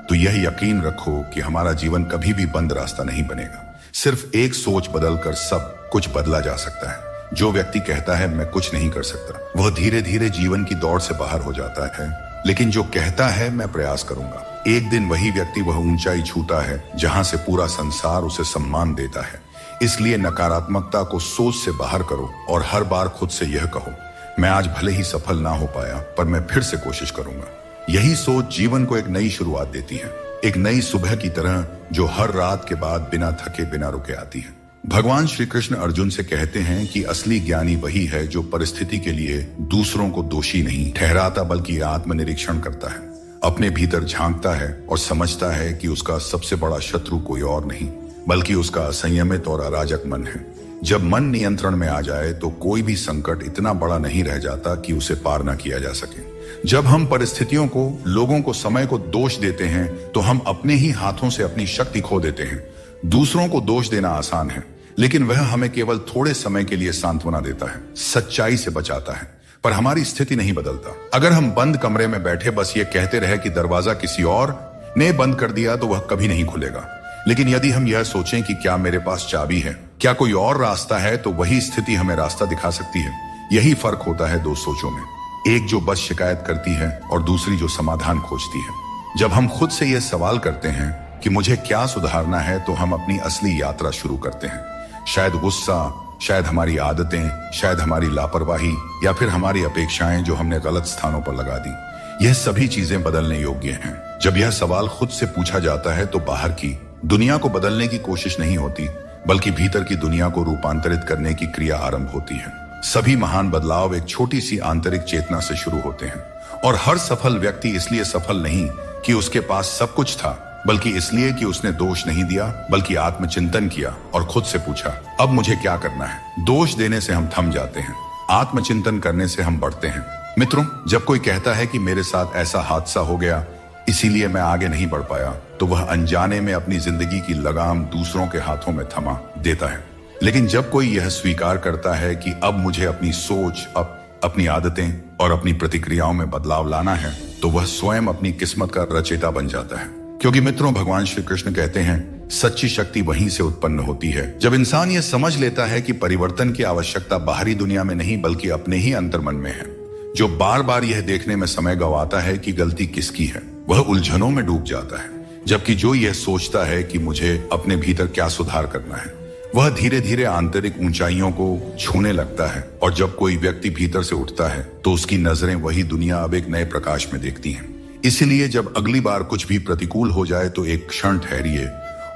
Speaker 1: तो यह यकीन रखो कि हमारा जीवन कभी भी बंद रास्ता नहीं बनेगा। सिर्फ एक सोच बदलकर सब कुछ बदला जा सकता है। जो व्यक्ति कहता है मैं कुछ नहीं कर सकता, वह धीरे धीरे जीवन की दौड़ से बाहर हो जाता है। लेकिन जो कहता है मैं प्रयास करूंगा, एक दिन वही व्यक्ति वह ऊंचाई छूता है जहां से पूरा संसार उसे सम्मान देता है। इसलिए नकारात्मकता को सोच से बाहर करो और हर बार खुद से यह कहो, मैं आज भले ही सफल ना हो पाया पर मैं फिर से कोशिश करूंगा। यही सोच जीवन को एक नई शुरुआत देती है, एक नई सुबह की तरह जो हर रात के बाद बिना थके बिना रुके आती है। भगवान श्री कृष्ण अर्जुन से कहते हैं कि असली ज्ञानी वही है जो परिस्थिति के लिए दूसरों को दोषी नहीं ठहराता बल्कि आत्मनिरीक्षण करता है, अपने भीतर झांकता है और समझता है कि उसका सबसे बड़ा शत्रु कोई और नहीं बल्कि उसका असंयमित और अराजक मन है। जब मन नियंत्रण में आ जाए तो कोई भी संकट इतना बड़ा नहीं रह जाता कि उसे पार न किया जा सके। जब हम परिस्थितियों को, लोगों को, समय को दोष देते हैं तो हम अपने ही हाथों से अपनी शक्ति खो देते हैं। दूसरों को दोष देना आसान है, लेकिन वह हमें केवल थोड़े समय के लिए सांत्वना देता है, सच्चाई से बचाता है, पर हमारी स्थिति नहीं बदलता। अगर हम बंद कमरे में बैठे बस ये कहते रहे कि दरवाजा किसी और ने बंद कर दिया तो वह कभी नहीं खुलेगा। लेकिन यदि हम यह सोचें कि क्या मेरे पास चाबी है, क्या कोई और रास्ता है, तो वही स्थिति हमें रास्ता दिखा सकती है। यही फर्क होता है दो सोचों में, एक जो बस शिकायत करती है और दूसरी जो समाधान खोजती है। जब हम खुद से यह सवाल करते हैं कि मुझे क्या सुधारना है, तो हम अपनी असली यात्रा शुरू करते हैं। शायद गुस्सा, शायद हमारी आदतें, शायद हमारी लापरवाही, या फिर हमारी अपेक्षाएं जो हमने गलत स्थानों पर लगा दी, यह सभी चीजें बदलने योग्य हैं। जब यह सवाल खुद से पूछा जाता है तो बाहर की दुनिया को बदलने की कोशिश नहीं होती, बल्कि भीतर की दुनिया को रूपांतरित करने की क्रिया आरंभ होती है। सभी महान बदलाव एक छोटी सी आंतरिक चेतना से शुरू होते हैं, और हर सफल व्यक्ति इसलिए सफल नहीं कि उसके पास सब कुछ था, बल्कि इसलिए कि उसने दोष नहीं दिया, बल्कि आत्मचिंतन किया और खुद से पूछा, अब मुझे क्या करना है। दोष देने से हम थम जाते हैं, आत्मचिंतन करने से हम बढ़ते हैं। मित्रों, जब कोई कहता है कि मेरे साथ ऐसा हादसा हो गया इसीलिए मैं आगे नहीं बढ़ पाया, तो वह अनजाने में अपनी जिंदगी की लगाम दूसरों के हाथों में थमा देता है। लेकिन जब कोई यह स्वीकार करता है कि अब मुझे अपनी सोच, अपनी आदतें और अपनी प्रतिक्रियाओं में बदलाव लाना है, तो वह स्वयं अपनी किस्मत का रचयिता बन जाता है। क्योंकि मित्रों, भगवान श्री कृष्ण कहते हैं, सच्ची शक्ति वहीं से उत्पन्न होती है जब इंसान यह समझ लेता है कि परिवर्तन की आवश्यकता बाहरी दुनिया में नहीं बल्कि अपने ही अंतर्मन में है। जो बार बार यह देखने में समय गंवाता है कि गलती किसकी है, वह उलझनों में डूब जाता है। जबकि जो यह सोचता है कि मुझे अपने भीतर क्या सुधार करना है, वह धीरे धीरे आंतरिक ऊंचाइयों को छूने लगता है। और जब कोई व्यक्ति भीतर से उठता है तो उसकी नजरें वही दुनिया अब एक नए प्रकाश में देखती हैं। इसलिए जब अगली बार कुछ भी प्रतिकूल हो जाए तो एक क्षण ठहरिए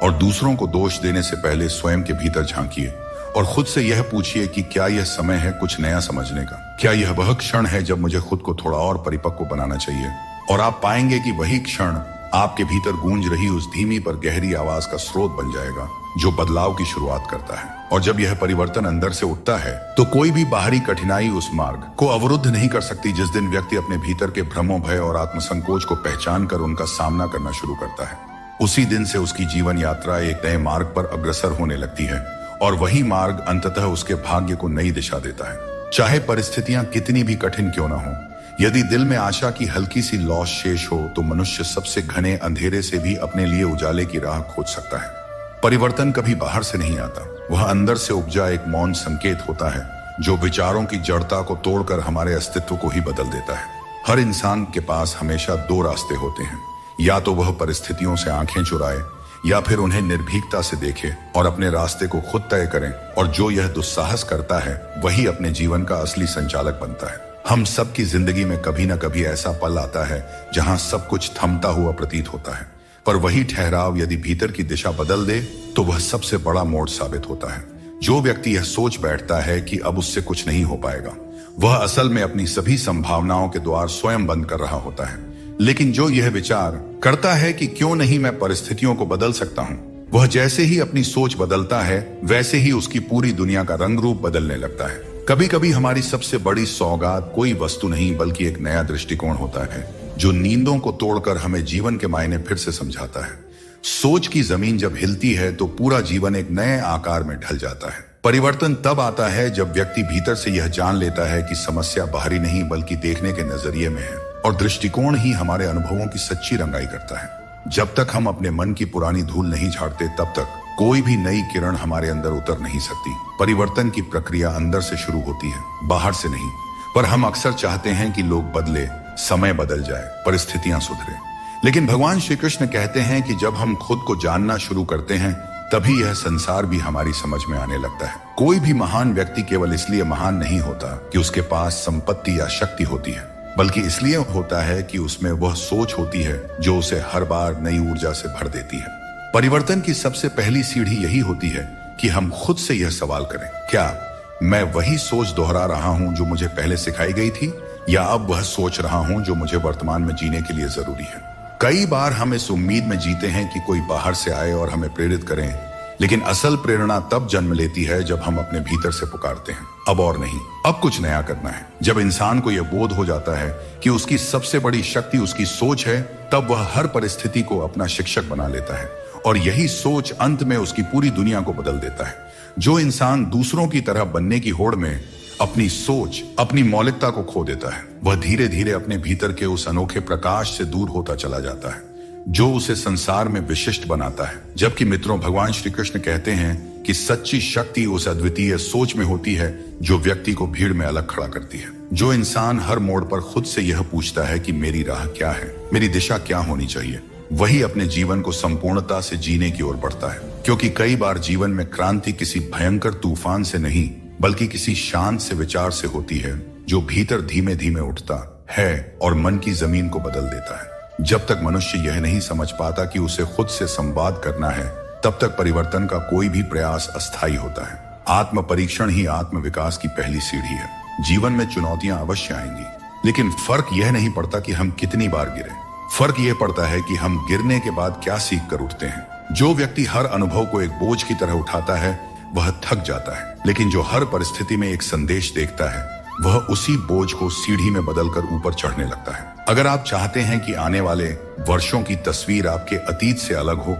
Speaker 1: और दूसरों को दोष देने से पहले स्वयं के भीतर झांकिए और खुद से यह पूछिए कि क्या यह समय है कुछ नया समझने का। क्या यह वह क्षण है जब मुझे खुद को थोड़ा और परिपक्व बनाना चाहिए? और आप पाएंगे कि वही क्षण आपके भीतर गूंज रही उस धीमी पर गहरी आवाज का स्रोत बन जाएगा जो बदलाव की शुरुआत करता है। और जब यह परिवर्तन अंदर से उठता है तो कोई भी बाहरी कठिनाई उस मार्ग को अवरुद्ध नहीं कर सकती। जिस दिन व्यक्ति अपने भीतर के भ्रमों, भय और आत्मसंकोच को पहचान कर उनका सामना करना शुरू करता है, उसी दिन से उसकी जीवन यात्रा एक नए मार्ग पर अग्रसर होने लगती है और वही मार्ग अंततः उसके भाग्य को नई दिशा देता है। चाहे परिस्थितियां कितनी भी कठिन क्यों न हो, यदि दिल में आशा की हल्की सी लौश शेष हो तो मनुष्य सबसे घने अंधेरे से भी अपने लिए उजाले की राह खोज सकता है। परिवर्तन कभी बाहर से नहीं आता, वह अंदर से उपजा एक मौन संकेत होता है जो विचारों की जड़ता को तोड़कर हमारे अस्तित्व को ही बदल देता है। हर इंसान के पास हमेशा दो रास्ते होते हैं, या तो वह परिस्थितियों से आंखें चुराए या फिर उन्हें निर्भीकता से देखे और अपने रास्ते को खुद तय करें। और जो यह दुस्साहस करता है वही अपने जीवन का असली संचालक बनता है। हम सबकी जिंदगी में कभी ना कभी ऐसा पल आता है जहां सब कुछ थमता हुआ प्रतीत होता है, पर वही ठहराव यदि भीतर की दिशा बदल दे तो वह सबसे बड़ा मोड़ साबित होता है। जो व्यक्ति यह सोच बैठता है कि अब उससे कुछ नहीं हो पाएगा, वह असल में अपनी सभी संभावनाओं के द्वार स्वयं बंद कर रहा होता है। लेकिन जो यह विचार करता है कि क्यों नहीं मैं परिस्थितियों को बदल सकता हूं, वह जैसे ही अपनी सोच बदलता है वैसे ही उसकी पूरी दुनिया का रंग रूप बदलने लगता है। कभी कभी हमारी सबसे बड़ी सौगात कोई वस्तु नहीं बल्कि एक नया दृष्टिकोण होता है, जो नींदों को तोड़कर हमें जीवन के मायने फिर से समझाता है। सोच की जमीन जब हिलती है तो पूरा जीवन एक नए आकार में ढल जाता है। परिवर्तन तब आता है जब व्यक्ति भीतर से यह जान लेता है कि समस्या बाहरी नहीं बल्कि देखने के नजरिए में है, और दृष्टिकोण ही हमारे अनुभवों की सच्ची रंगाई करता है। जब तक हम अपने मन की पुरानी धूल नहीं झाड़ते तब तक कोई भी नई किरण हमारे अंदर उतर नहीं सकती। परिवर्तन की प्रक्रिया अंदर से शुरू होती है, बाहर से नहीं। पर हम अक्सर चाहते हैं कि लोग बदले, समय बदल जाए, परिस्थितियां सुधरे। लेकिन भगवान श्री कृष्ण कहते हैं कि जब हम खुद को जानना शुरू करते हैं तभी यह संसार भी हमारी समझ में आने लगता है। कोई भी महान व्यक्ति केवल इसलिए महान नहीं होता कि उसके पास संपत्ति या शक्ति होती है, बल्कि इसलिए होता है कि उसमें वह सोच होती है जो उसे हर बार नई ऊर्जा से भर देती है। परिवर्तन की सबसे पहली सीढ़ी यही होती है कि हम खुद से यह सवाल करें, क्या मैं वही सोच दोहरा रहा हूं जो मुझे पहले सिखाई गई थी, या अब वह सोच रहा हूं जो मुझे वर्तमान में जीने के लिए जरूरी है। कई बार हम इस उम्मीद में जीते हैं कि कोई बाहर से आए और हमें प्रेरित करें, लेकिन असल प्रेरणा तब जन्म लेती है जब हम अपने भीतर से पुकारते हैं, अब और नहीं, अब कुछ नया करना है। जब इंसान को यह बोध हो जाता है कि उसकी सबसे बड़ी शक्ति उसकी सोच है, तब वह हर परिस्थिति को अपना शिक्षक बना लेता है, और यही सोच अंत में उसकी पूरी दुनिया को बदल देता है। जो इंसान दूसरों की तरह बनने की होड़ में अपनी सोच, अपनी मौलिकता को खो देता है, वह धीरे धीरे अपने भीतर के उस अनोखे प्रकाश से दूर होता चला जाता है जो उसे संसार में विशिष्ट बनाता है। जबकि मित्रों, भगवान श्री कृष्ण कहते हैं कि सच्ची शक्ति उस अद्वितीय सोच में होती है जो व्यक्ति को भीड़ में अलग खड़ा करती है। जो इंसान हर मोड़ पर खुद से यह पूछता है कि मेरी राह क्या है, मेरी दिशा क्या होनी चाहिए, वही अपने जीवन को संपूर्णता से जीने की ओर बढ़ता है। क्योंकि कई बार जीवन में क्रांति किसी भयंकर तूफान से नहीं बल्कि किसी शांत से विचार से होती है जो भीतर धीमे धीमे उठता है और मन की जमीन को बदल देता है। जब तक मनुष्य यह नहीं समझ पाता कि उसे खुद से संवाद करना है, तब तक परिवर्तन का कोई भी प्रयास अस्थायी होता है। आत्म परीक्षण ही आत्म विकास की पहली सीढ़ी है। जीवन में चुनौतियां अवश्य आएंगी, लेकिन फर्क यह नहीं पड़ता कि हम कितनी बार गिरे, फर्क यह पड़ता है कि हम गिरने के बाद क्या सीख कर उठते हैं। जो व्यक्ति हर अनुभव को एक बोझ की तरह उठाता है वह थक जाता है, लेकिन जो हर परिस्थिति में एक संदेश देखता है वह उसी बोझ को सीढ़ी में बदलकर ऊपर चढ़ने लगता है। अगर आप चाहते हैं कि आने वाले वर्षों की तस्वीर आपके अतीत से अलग हो,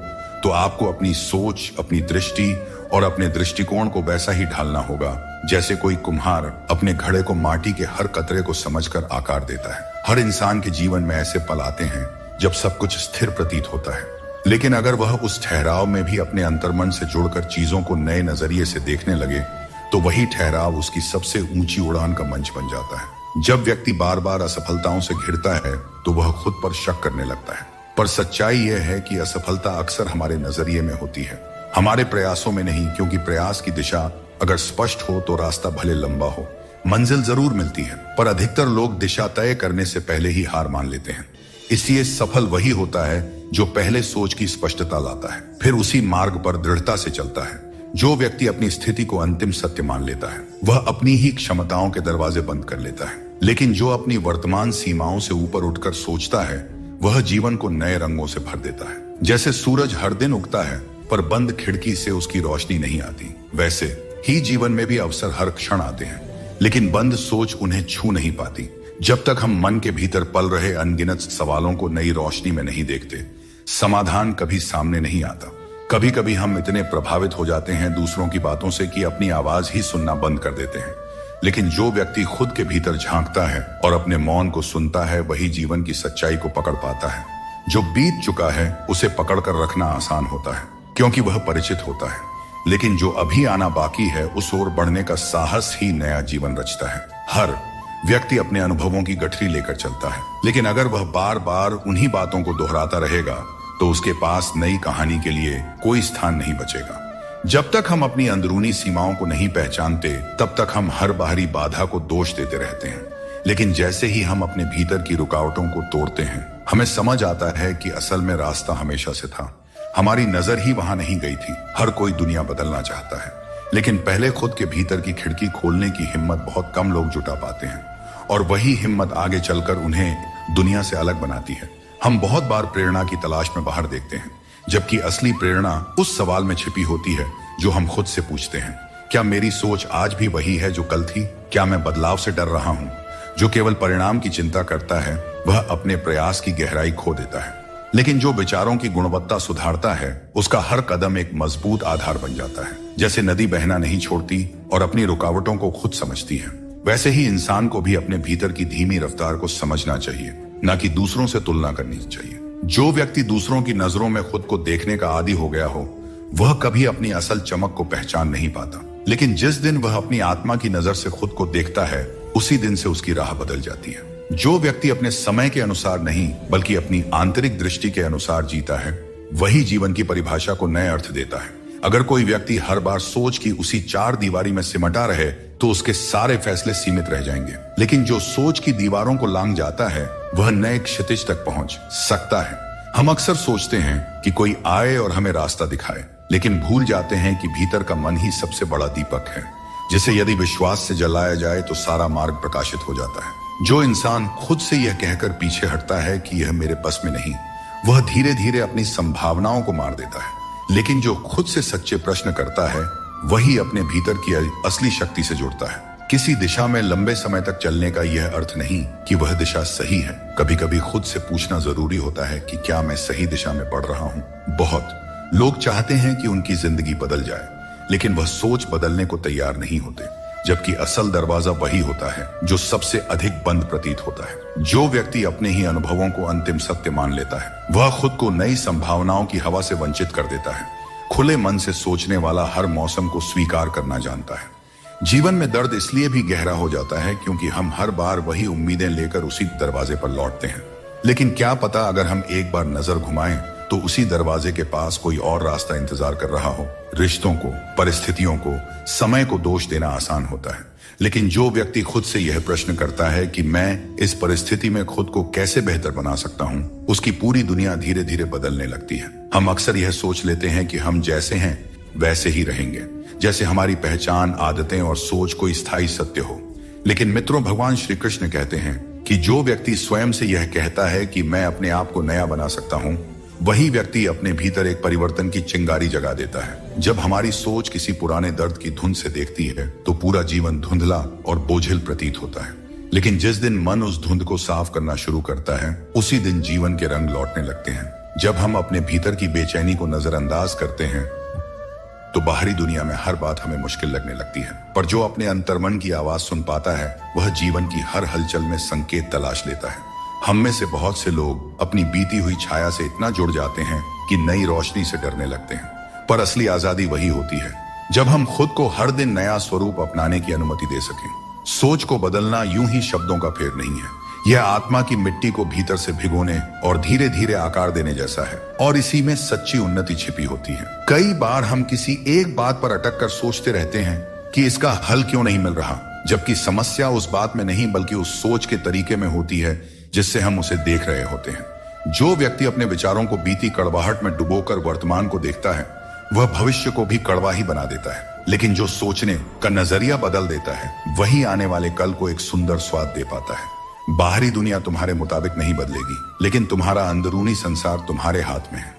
Speaker 1: तो आपको अपनी सोच, अपनी दृष्टि और अपने दृष्टिकोण को वैसा ही ढालना होगा जैसे कोई कुम्हार अपने घड़े को माटी के हर कतरे को समझकर आकार देता है। हर इंसान के जीवन में ऐसे पल आते हैं जब सब कुछ स्थिर प्रतीत होता है, लेकिन अगर वह उस ठहराव में भी अपने अंतर्मन से जुड़कर चीजों को नए नजरिए से देखने लगे तो वही ठहराव उसकी सबसे ऊंची उड़ान का मंच बन जाता है। जब व्यक्ति बार बार असफलताओं से घिरता है तो वह खुद पर शक करने लगता है, पर सच्चाई यह है कि असफलता अक्सर हमारे नजरिए में होती है, हमारे प्रयासों में नहीं। क्योंकि प्रयास की दिशा अगर स्पष्ट हो तो रास्ता भले लंबा हो, मंजिल जरूर मिलती है, पर अधिकतर लोग दिशा तय करने से पहले ही हार मान लेते हैं। इसलिए सफल वही होता है जो पहले सोच की स्पष्टता लाता है, फिर उसी मार्ग पर दृढ़ता से चलता है। जो व्यक्ति अपनी स्थिति को अंतिम सत्य मान लेता है वह अपनी ही क्षमताओं के दरवाजे बंद कर लेता है, लेकिन जो अपनी वर्तमान सीमाओं से ऊपर उठकर सोचता है वह जीवन को नए रंगों से भर देता है। जैसे सूरज हर दिन उगता है पर बंद खिड़की से उसकी रोशनी नहीं आती, वैसे ही जीवन में भी अवसर हर क्षण आते हैं, लेकिन बंद सोच उन्हें छू नहीं पाती। जब तक हम मन के भीतर पल रहे अनगिनत सवालों को नई रोशनी में नहीं देखते, समाधान कभी सामने नहीं आता। कभी कभी हम इतने प्रभावित हो जाते हैं दूसरों की बातों से कि अपनी आवाज ही सुनना बंद कर देते हैं, लेकिन जो व्यक्ति खुद के भीतर झांकता है और अपने मौन को सुनता है वही जीवन की सच्चाई को पकड़ पाता है। जो बीत चुका है उसे पकड़कर रखना आसान होता है क्योंकि वह परिचित होता है, लेकिन जो अभी आना बाकी है उस ओर बढ़ने का साहस ही नया जीवन रचता है। हर व्यक्ति अपने अनुभवों की गठरी लेकर चलता है, लेकिन अगर वह बार बार उन्हीं बातों को दोहराता रहेगा तो उसके पास नई कहानी के लिए कोई स्थान नहीं बचेगा। जब तक हम अपनी अंदरूनी सीमाओं को नहीं पहचानते तब तक हम हर बाहरी बाधा को दोष देते रहते हैं, लेकिन जैसे ही हम अपने भीतर की रुकावटों को तोड़ते हैं हमें समझ आता है कि असल में रास्ता हमेशा से था, हमारी नजर ही वहां नहीं गई थी। हर कोई दुनिया बदलना चाहता है, लेकिन पहले खुद के भीतर की खिड़की खोलने की हिम्मत बहुत कम लोग जुटा पाते हैं, और वही हिम्मत आगे चलकर उन्हें दुनिया से अलग बनाती है। हम बहुत बार प्रेरणा की तलाश में बाहर देखते हैं, जबकि असली प्रेरणा उस सवाल में छिपी होती है जो हम खुद से पूछते हैं, क्या मेरी सोच आज भी वही है जो कल थी? क्या मैं बदलाव से डर रहा हूं? जो केवल परिणाम की चिंता करता है वह अपने प्रयास की गहराई खो देता है, लेकिन जो विचारों की गुणवत्ता सुधारता है उसका हर कदम एक मजबूत आधार बन जाता है। जैसे नदी बहना नहीं छोड़ती और अपनी रुकावटों को खुद समझती है, वैसे ही इंसान को भी अपने भीतर की धीमी रफ्तार को समझना चाहिए, न कि दूसरों से तुलना करनी चाहिए। जो व्यक्ति दूसरों की नजरों में खुद को देखने का आदी हो गया हो वह कभी अपनी असल चमक को पहचान नहीं पाता, लेकिन जिस दिन वह अपनी आत्मा की नजर से खुद को देखता है उसी दिन से उसकी राह बदल जाती है। जो व्यक्ति अपने समय के अनुसार नहीं बल्कि अपनी आंतरिक दृष्टि के अनुसार जीता है वही जीवन की परिभाषा को नए अर्थ देता है। अगर कोई व्यक्ति हर बार सोच की उसी चार दीवारी में सिमटा रहे तो उसके सारे फैसले सीमित रह जाएंगे, लेकिन जो सोच की दीवारों को लांघ जाता है वह नए क्षितिज तक पहुंच सकता है। हम अक्सर सोचते हैं कि कोई आए और हमें रास्ता दिखाए, लेकिन भूल जाते हैं कि भीतर का मन ही सबसे बड़ा दीपक है, जिसे यदि विश्वास से जलाया जाए तो सारा मार्ग प्रकाशित हो जाता है। जो इंसान खुद से यह कहकर पीछे हटता है कि यह मेरे बस में नहीं, वह धीरे धीरे अपनी संभावनाओं को मार देता है, लेकिन जो खुद से सच्चे प्रश्न करता है वही अपने भीतर की असली शक्ति से जुड़ता है। किसी दिशा में लंबे समय तक चलने का यह अर्थ नहीं कि वह दिशा सही है। कभी कभी खुद से पूछना जरूरी होता है कि क्या मैं सही दिशा में बढ़ रहा हूँ। बहुत लोग चाहते हैं कि उनकी जिंदगी बदल जाए, लेकिन वह सोच बदलने को तैयार नहीं होते, जबकि असल दरवाजा वही होता है जो सबसे अधिक बंद प्रतीत होता है। जो व्यक्ति अपने ही अनुभवों को अंतिम सत्य मान लेता है वह खुद को नई संभावनाओं की हवा से वंचित कर देता है। खुले मन से सोचने वाला हर मौसम को स्वीकार करना जानता है। जीवन में दर्द इसलिए भी गहरा हो जाता है क्योंकि हम हर बार वही उम्मीदें लेकर उसी दरवाजे पर लौटते हैं, लेकिन क्या पता अगर हम एक बार नजर घुमाएं तो उसी दरवाजे के पास कोई और रास्ता इंतजार कर रहा हो। रिश्तों को, परिस्थितियों को, समय को दोष देना आसान होता है, लेकिन जो व्यक्ति खुद से यह प्रश्न करता है कि मैं इस परिस्थिति में खुद को कैसे बेहतर बना सकता हूं, उसकी पूरी दुनिया धीरे धीरे बदलने लगती है। हम अक्सर यह सोच लेते हैं कि हम जैसे हैं वैसे ही रहेंगे, जैसे हमारी पहचान, आदतें और सोच कोई स्थायी सत्य हो। लेकिन मित्रों, भगवान श्री कृष्ण कहते हैं कि जो व्यक्ति स्वयं से यह कहता है कि मैं अपने आप को नया बना सकता हूं, वही व्यक्ति अपने भीतर एक परिवर्तन की चिंगारी जगा देता है। जब हमारी सोच किसी पुराने दर्द की धुंध से देखती है तो पूरा जीवन धुंधला और बोझिल प्रतीत होता है, लेकिन जिस दिन मन उस धुंध को साफ करना शुरू करता है उसी दिन जीवन के रंग लौटने लगते हैं। जब हम अपने भीतर की बेचैनी को नजरअंदाज करते हैं तो बाहरी दुनिया में हर बात हमें मुश्किल लगने लगती है, पर जो अपने अंतर्मन की आवाज सुन पाता है वह जीवन की हर हलचल में संकेत तलाश लेता है। हम में से बहुत से लोग अपनी बीती हुई छाया से इतना जुड़ जाते हैं कि नई रोशनी से डरने लगते हैं, पर असली आजादी वही होती है जब हम खुद को हर दिन नया स्वरूप अपनाने की अनुमति दे सकें। सोच को बदलना यूं ही शब्दों का फेर नहीं है, यह आत्मा की मिट्टी को भीतर से भिगोने और धीरे धीरे आकार देने जैसा है, और इसी में सच्ची उन्नति छिपी होती है। कई बार हम किसी एक बात पर अटक कर सोचते रहते हैं कि इसका हल क्यों नहीं मिल रहा, जबकि समस्या उस बात में नहीं बल्कि उस सोच के तरीके में होती है जिससे हम उसे देख रहे होते हैं। जो व्यक्ति अपने विचारों को बीती कड़वाहट में डुबोकर वर्तमान को देखता है वह भविष्य को भी कड़वा ही बना देता है, लेकिन जो सोचने का नजरिया बदल देता है वही आने वाले कल को एक सुंदर स्वाद दे पाता है। बाहरी दुनिया तुम्हारे मुताबिक नहीं बदलेगी, लेकिन तुम्हारा अंदरूनी संसार तुम्हारे हाथ में है।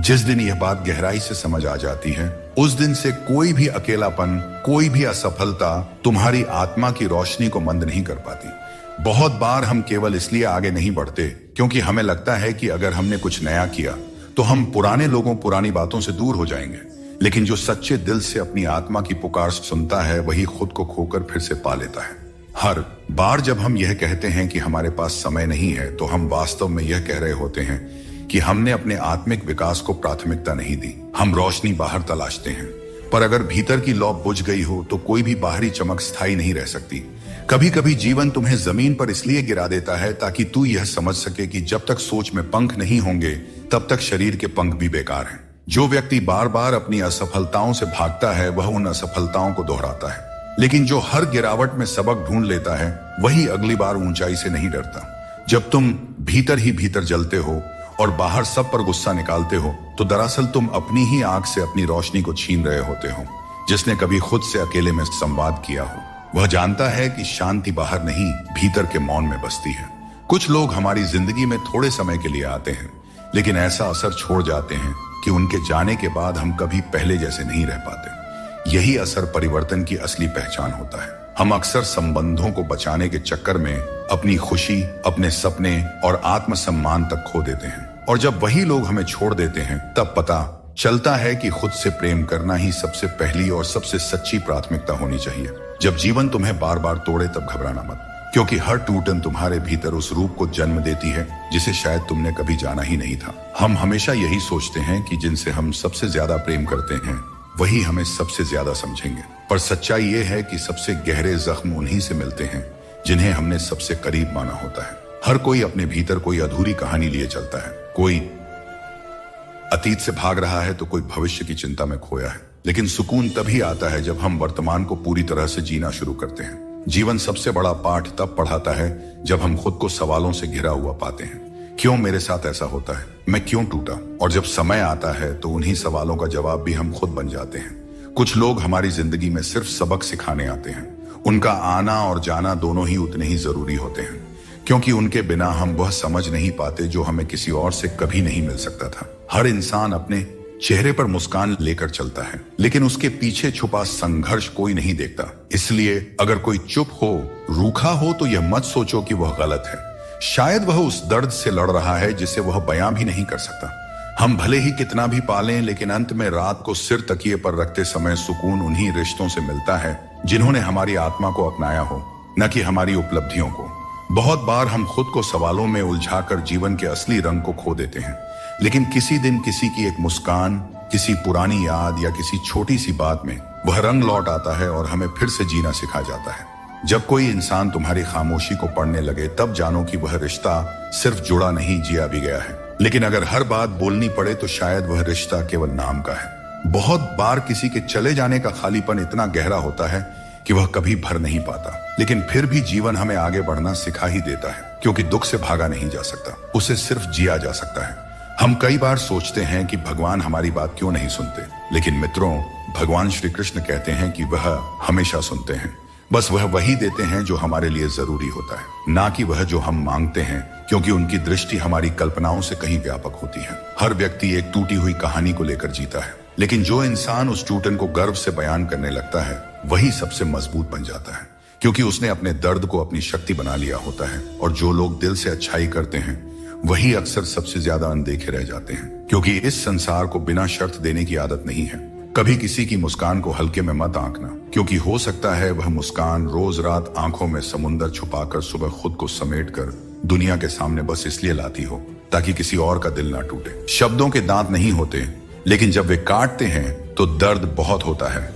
Speaker 1: जिस दिन यह बात गहराई से समझ आ जाती है उस दिन से कोई भी अकेलापन, कोई भी असफलता तुम्हारी आत्मा की रोशनी को मंद नहीं कर पाती। बहुत बार हम केवल इसलिए आगे नहीं बढ़ते क्योंकि हमें लगता है कि अगर हमने कुछ नया किया तो हम पुराने लोगों, पुरानी बातों से दूर हो जाएंगे, लेकिन जो सच्चे दिल से अपनी आत्मा की पुकार सुनता है वही खुद को खोकर फिर से पा लेता है। हर बार जब हम यह कहते हैं कि हमारे पास समय नहीं है तो हम वास्तव में यह कह रहे होते हैं कि हमने अपने आत्मिक विकास को प्राथमिकता नहीं दी। हम रोशनी बाहर तलाशते हैं, पर अगर भीतर की लौ बुझ गई हो तो कोई भी बाहरी चमक स्थायी नहीं रह सकती। कभी कभी जीवन तुम्हें जमीन पर इसलिए गिरा देता है ताकि तू यह समझ सके कि जब तक सोच में पंख नहीं होंगे तब तक शरीर के पंख भी बेकार हैं। जो व्यक्ति बार बार अपनी असफलताओं से भागता है वह उन असफलताओं को दोहराता है, लेकिन जो हर गिरावट में सबक ढूंढ लेता है वही अगली बार ऊंचाई से नहीं डरता। जब तुम भीतर ही भीतर जलते हो और बाहर सब पर गुस्सा निकालते हो तो दरअसल तुम अपनी ही आंख से अपनी रोशनी को छीन रहे होते हो। जिसने कभी खुद से अकेले में संवाद किया हो वह जानता है कि शांति बाहर नहीं भीतर के मौन में बसती है। कुछ लोग हमारी जिंदगी में थोड़े समय के लिए आते हैं, लेकिन ऐसा असर छोड़ जाते हैं कि उनके जाने के बाद हम कभी पहले जैसे नहीं रह पाते। यही असर परिवर्तन की असली पहचान होता है। हम अक्सर संबंधों को बचाने के चक्कर में अपनी खुशी, अपने सपने और आत्मसम्मान तक खो देते हैं, और जब वही लोग हमें छोड़ देते हैं तब पता चलता है कि खुद से प्रेम करना ही सबसे पहली और सबसे सच्ची प्राथमिकता होनी चाहिए। जब जीवन तुम्हें बार बार तोड़े तब घबराना मत, क्योंकि हर टूटन तुम्हारे भीतर उस रूप को जन्म देती है जिसे शायद तुमने कभी जाना ही नहीं था। हम हमेशा यही सोचते हैं कि जिनसे हम सबसे ज्यादा प्रेम करते हैं वही हमें सबसे ज्यादा समझेंगे, पर सच्चाई ये है कि सबसे गहरे जख्म उन्हीं से मिलते हैं जिन्हें हमने सबसे करीब माना होता है। हर कोई अपने भीतर कोई अधूरी कहानी लिए चलता है। कोई अतीत से भाग रहा है तो कोई भविष्य की चिंता में खोया है, लेकिन सुकून तभी आता है जब हम वर्तमान को पूरी तरह से जीना शुरू करते हैं। जीवन सबसे बड़ा पाठ तब पढ़ाता है जब हम खुद को सवालों से घिरा हुआ पाते हैं। क्यों मेरे साथ ऐसा होता है, मैं क्यों टूटा? और जब समय आता है तो उन्हीं सवालों का जवाब भी हम खुद बन जाते हैं। कुछ लोग हमारी जिंदगी में सिर्फ सबक सिखाने आते हैं। उनका आना और जाना दोनों ही उतने ही जरूरी होते हैं, क्योंकि उनके बिना हम वह समझ नहीं पाते जो हमें किसी और से कभी नहीं मिल सकता था। हर इंसान अपने चेहरे पर मुस्कान लेकर चलता है, लेकिन उसके पीछे छुपा संघर्ष कोई नहीं देखता। इसलिए अगर कोई चुप हो, रूखा हो, तो यह मत सोचो कि वह गलत है। शायद वह उस दर्द से लड़ रहा है जिसे वह बयां भी नहीं कर सकता। हम भले ही कितना भी पालें, लेकिन अंत में रात को सिर तकिए पर रखते समय सुकून उन्हीं रिश्तों से मिलता है जिन्होंने हमारी आत्मा को अपनाया हो, न कि हमारी उपलब्धियों को। बहुत बार हम खुद को सवालों में उलझाकर जीवन के असली रंग को खो देते हैं, लेकिन किसी दिन किसी की एक मुस्कान, किसी पुरानी याद या किसी छोटी सी बात में वह रंग लौट आता है और हमें फिर से जीना सिखा जाता है। जब कोई इंसान तुम्हारी खामोशी को पढ़ने लगे तब जानो कि वह रिश्ता सिर्फ जुड़ा नहीं, जिया भी गया है। लेकिन अगर हर बात बोलनी पड़े तो शायद वह रिश्ता केवल नाम का है। बहुत बार किसी के चले जाने का खालीपन इतना गहरा होता है कि वह कभी भर नहीं पाता, लेकिन फिर भी जीवन हमें आगे बढ़ना सिखा ही देता है, क्योंकि दुख से भागा नहीं जा सकता, उसे सिर्फ जिया जा सकता है। हम कई बार सोचते हैं कि भगवान हमारी बात क्यों नहीं सुनते, लेकिन मित्रों, भगवान श्री कृष्ण कहते हैं कि वह हमेशा सुनते हैं। बस वह वही देते हैं जो हमारे लिए जरूरी होता है, ना कि वह जो हम मांगते हैं, क्योंकि उनकी दृष्टि हमारी कल्पनाओं से कहीं व्यापक होती है। हर व्यक्ति एक टूटी हुई कहानी को लेकर जीता है, लेकिन जो इंसान उस टूटन को गर्व से बयान करने लगता है वही सबसे मजबूत बन जाता है, क्योंकि उसने अपने दर्द को अपनी शक्ति बना लिया होता है। और जो लोग दिल से अच्छाई करते हैं वही अक्सर सबसे ज्यादा अनदेखे रह जाते हैं, क्योंकि इस संसार को बिना शर्त देने की आदत नहीं है। कभी किसी की मुस्कान को हल्के में मत आंकना, क्योंकि हो सकता है वह मुस्कान रोज रात आंखों में समुंदर छुपाकर सुबह खुद को समेटकर दुनिया के सामने बस इसलिए लाती हो ताकि किसी और का दिल ना टूटे। शब्दों के दांत नहीं होते, लेकिन जब वे काटते हैं तो दर्द बहुत होता है।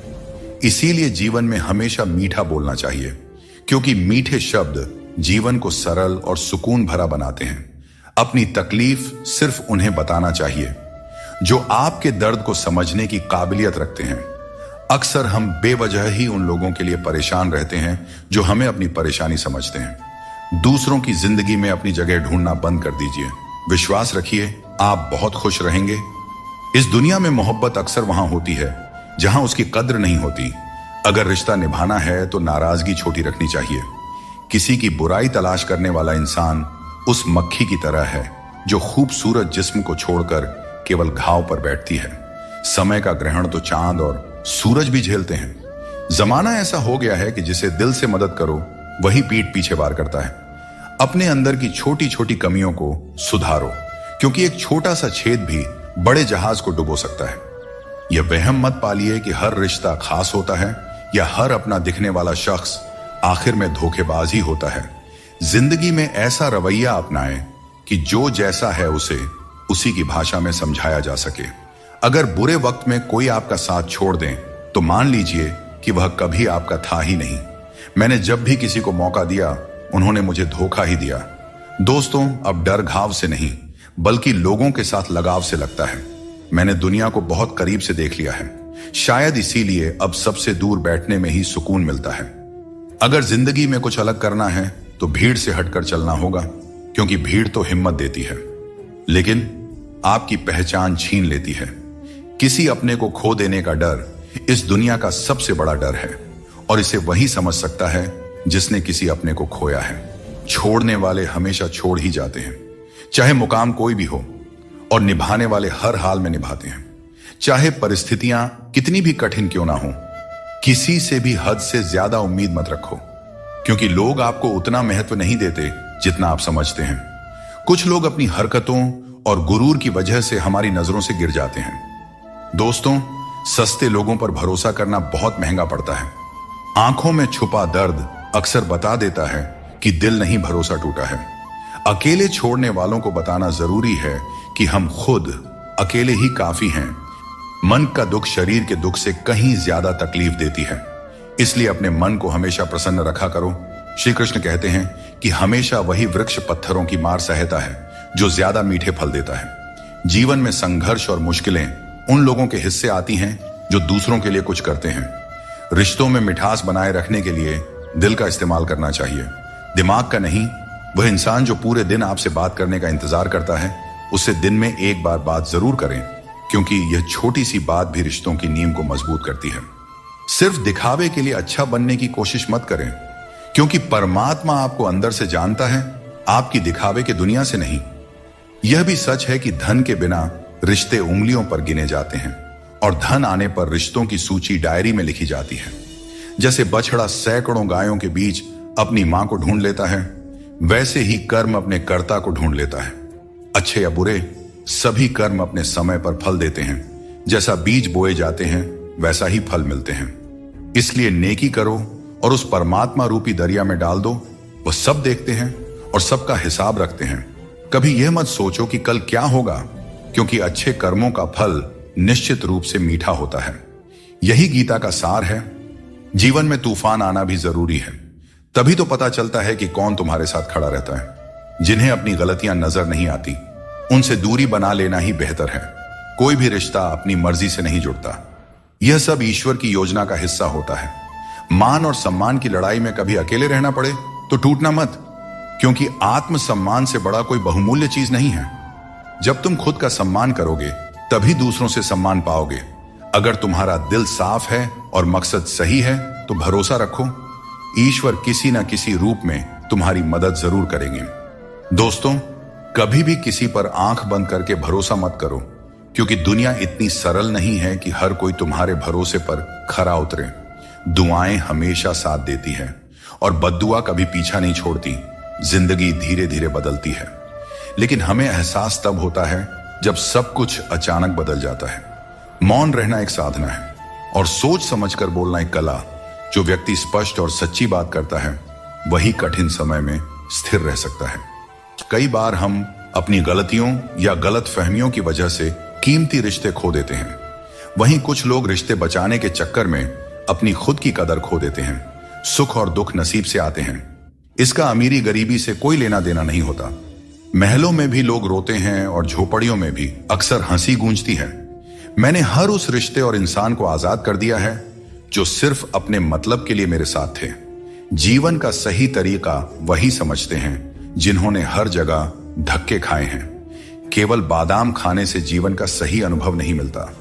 Speaker 1: इसीलिए जीवन में हमेशा मीठा बोलना चाहिए, क्योंकि मीठे शब्द जीवन को सरल और सुकून भरा बनाते हैं। अपनी तकलीफ सिर्फ उन्हें बताना चाहिए जो आपके दर्द को समझने की काबिलियत रखते हैं। अक्सर हम बेवजह ही उन लोगों के लिए परेशान रहते हैं जो हमें अपनी परेशानी समझते हैं। दूसरों की जिंदगी में अपनी जगह ढूंढना बंद कर दीजिए। विश्वास रखिए, आप बहुत खुश रहेंगे। इस दुनिया में मोहब्बत अक्सर वहां होती है जहां उसकी कद्र नहीं होती। अगर रिश्ता निभाना है तो नाराजगी छोटी रखनी चाहिए। किसी की बुराई तलाश करने वाला इंसान उस मक्खी की तरह है जो खूबसूरत जिस्म को छोड़कर केवल घाव पर बैठती है। समय का ग्रहण तो चांद और सूरज भी झेलते हैं। जमाना ऐसा हो गया है कि जिसे दिल से मदद करो वही पीठ पीछे वार करता है। अपने अंदर की छोटी छोटी कमियों को सुधारो, क्योंकि एक छोटा सा छेद भी बड़े जहाज को डुबो सकता है। यह वहम मत पालिए कि हर रिश्ता खास होता है या हर अपना दिखने वाला शख्स आखिर में धोखेबाज ही होता है। जिंदगी में ऐसा रवैया अपनाएं कि जो जैसा है उसे उसी की भाषा में समझाया जा सके। अगर बुरे वक्त में कोई आपका साथ छोड़ दें तो मान लीजिए कि वह कभी आपका था ही नहीं। मैंने जब भी किसी को मौका दिया, उन्होंने मुझे धोखा ही दिया। दोस्तों, अब डर घाव से नहीं बल्कि लोगों के साथ लगाव से लगता है। मैंने दुनिया को बहुत करीब से देख लिया है, शायद इसीलिए अब सबसे दूर बैठने में ही सुकून मिलता है। अगर जिंदगी में कुछ अलग करना है तो भीड़ से हटकर चलना होगा, क्योंकि भीड़ तो हिम्मत देती है लेकिन आपकी पहचान छीन लेती है। किसी अपने को खो देने का डर इस दुनिया का सबसे बड़ा डर है, और इसे वही समझ सकता है जिसने किसी अपने को खोया है। छोड़ने वाले हमेशा छोड़ ही जाते हैं, चाहे मुकाम कोई भी हो, और निभाने वाले हर हाल में निभाते हैं, चाहे परिस्थितियां कितनी भी कठिन क्यों ना हो। किसी से भी हद से ज्यादा उम्मीद मत रखो, क्योंकि लोग आपको उतना महत्व नहीं देते जितना आप समझते हैं। कुछ लोग अपनी हरकतों और गुरूर की वजह से हमारी नजरों से गिर जाते हैं। दोस्तों, सस्ते लोगों पर भरोसा करना बहुत महंगा पड़ता है। आंखों में छुपा दर्द अक्सर बता देता है कि दिल नहीं भरोसा टूटा है। अकेले छोड़ने वालों को बताना जरूरी है कि हम खुद अकेले ही काफी हैं। मन का दुख शरीर के दुख से कहीं ज्यादा तकलीफ देती है, इसलिए अपने मन को हमेशा प्रसन्न रखा करो। श्री कृष्ण कहते हैं कि हमेशा वही वृक्ष पत्थरों की मार सहता है जो ज्यादा मीठे फल देता है। जीवन में संघर्ष और मुश्किलें उन लोगों के हिस्से आती हैं जो दूसरों के लिए कुछ करते हैं। रिश्तों में मिठास बनाए रखने के लिए दिल का इस्तेमाल करना चाहिए, दिमाग का नहीं। वह इंसान जो पूरे दिन आपसे बात करने का इंतजार करता है, उससे दिन में एक बार बात जरूर करें, क्योंकि यह छोटी सी बात भी रिश्तों की नींव को मजबूत करती है। सिर्फ दिखावे के लिए अच्छा बनने की कोशिश मत करें, क्योंकि परमात्मा आपको अंदर से जानता है, आपकी दिखावे के दुनिया से नहीं। यह भी सच है कि धन के बिना रिश्ते उंगलियों पर गिने जाते हैं, और धन आने पर रिश्तों की सूची डायरी में लिखी जाती है। जैसे बछड़ा सैकड़ों गायों के बीच अपनी मां को ढूंढ लेता है, वैसे ही कर्म अपने कर्ता को ढूंढ लेता है। अच्छे या बुरे, सभी कर्म अपने समय पर फल देते हैं। जैसा बीज बोए जाते हैं वैसा ही फल मिलते हैं। इसलिए नेकी करो और उस परमात्मा रूपी दरिया में डाल दो। वह सब देखते हैं और सबका हिसाब रखते हैं। कभी यह मत सोचो कि कल क्या होगा, क्योंकि अच्छे कर्मों का फल निश्चित रूप से मीठा होता है। यही गीता का सार है। जीवन में तूफान आना भी जरूरी है, तभी तो पता चलता है कि कौन तुम्हारे साथ खड़ा रहता है। जिन्हें अपनी गलतियां नजर नहीं आती, उनसे दूरी बना लेना ही बेहतर है। कोई भी रिश्ता अपनी मर्जी से नहीं जुड़ता, यह सब ईश्वर की योजना का हिस्सा होता है। मान और सम्मान की लड़ाई में कभी अकेले रहना पड़े तो टूटना मत, क्योंकि आत्मसम्मान से बड़ा कोई बहुमूल्य चीज नहीं है। जब तुम खुद का सम्मान करोगे तभी दूसरों से सम्मान पाओगे। अगर तुम्हारा दिल साफ है और मकसद सही है तो भरोसा रखो, ईश्वर किसी न किसी रूप में तुम्हारी मदद जरूर करेंगे। दोस्तों, कभी भी किसी पर आंख बंद करके भरोसा मत करो, क्योंकि दुनिया इतनी सरल नहीं है कि हर कोई तुम्हारे भरोसे पर खरा उतरे। दुआएं हमेशा साथ देती है और बद्दुआ कभी पीछा नहीं छोड़ती। जिंदगी धीरे धीरे बदलती है, लेकिन हमें एहसास तब होता है जब सब कुछ अचानक बदल जाता है। मौन रहना एक साधना है और सोच समझकर बोलना एक कला। जो व्यक्ति स्पष्ट और सच्ची बात करता है वही कठिन समय में स्थिर रह सकता है। कई बार हम अपनी गलतियों या गलत फहमियों की वजह से कीमती रिश्ते खो देते हैं। वहीं कुछ लोग रिश्ते बचाने के चक्कर में अपनी खुद की कदर खो देते हैं। सुख और दुख नसीब से आते हैं, इसका अमीरी गरीबी से कोई लेना देना नहीं होता। महलों में भी लोग रोते हैं और झोपड़ियों में भी अक्सर हंसी गूंजती है। मैंने हर उस रिश्ते और इंसान को आजाद कर दिया है जो सिर्फ अपने मतलब के लिए मेरे साथ थे। जीवन का सही तरीका वही समझते हैं जिन्होंने हर जगह धक्के खाए हैं। केवल बादाम खाने से जीवन का सही अनुभव नहीं मिलता।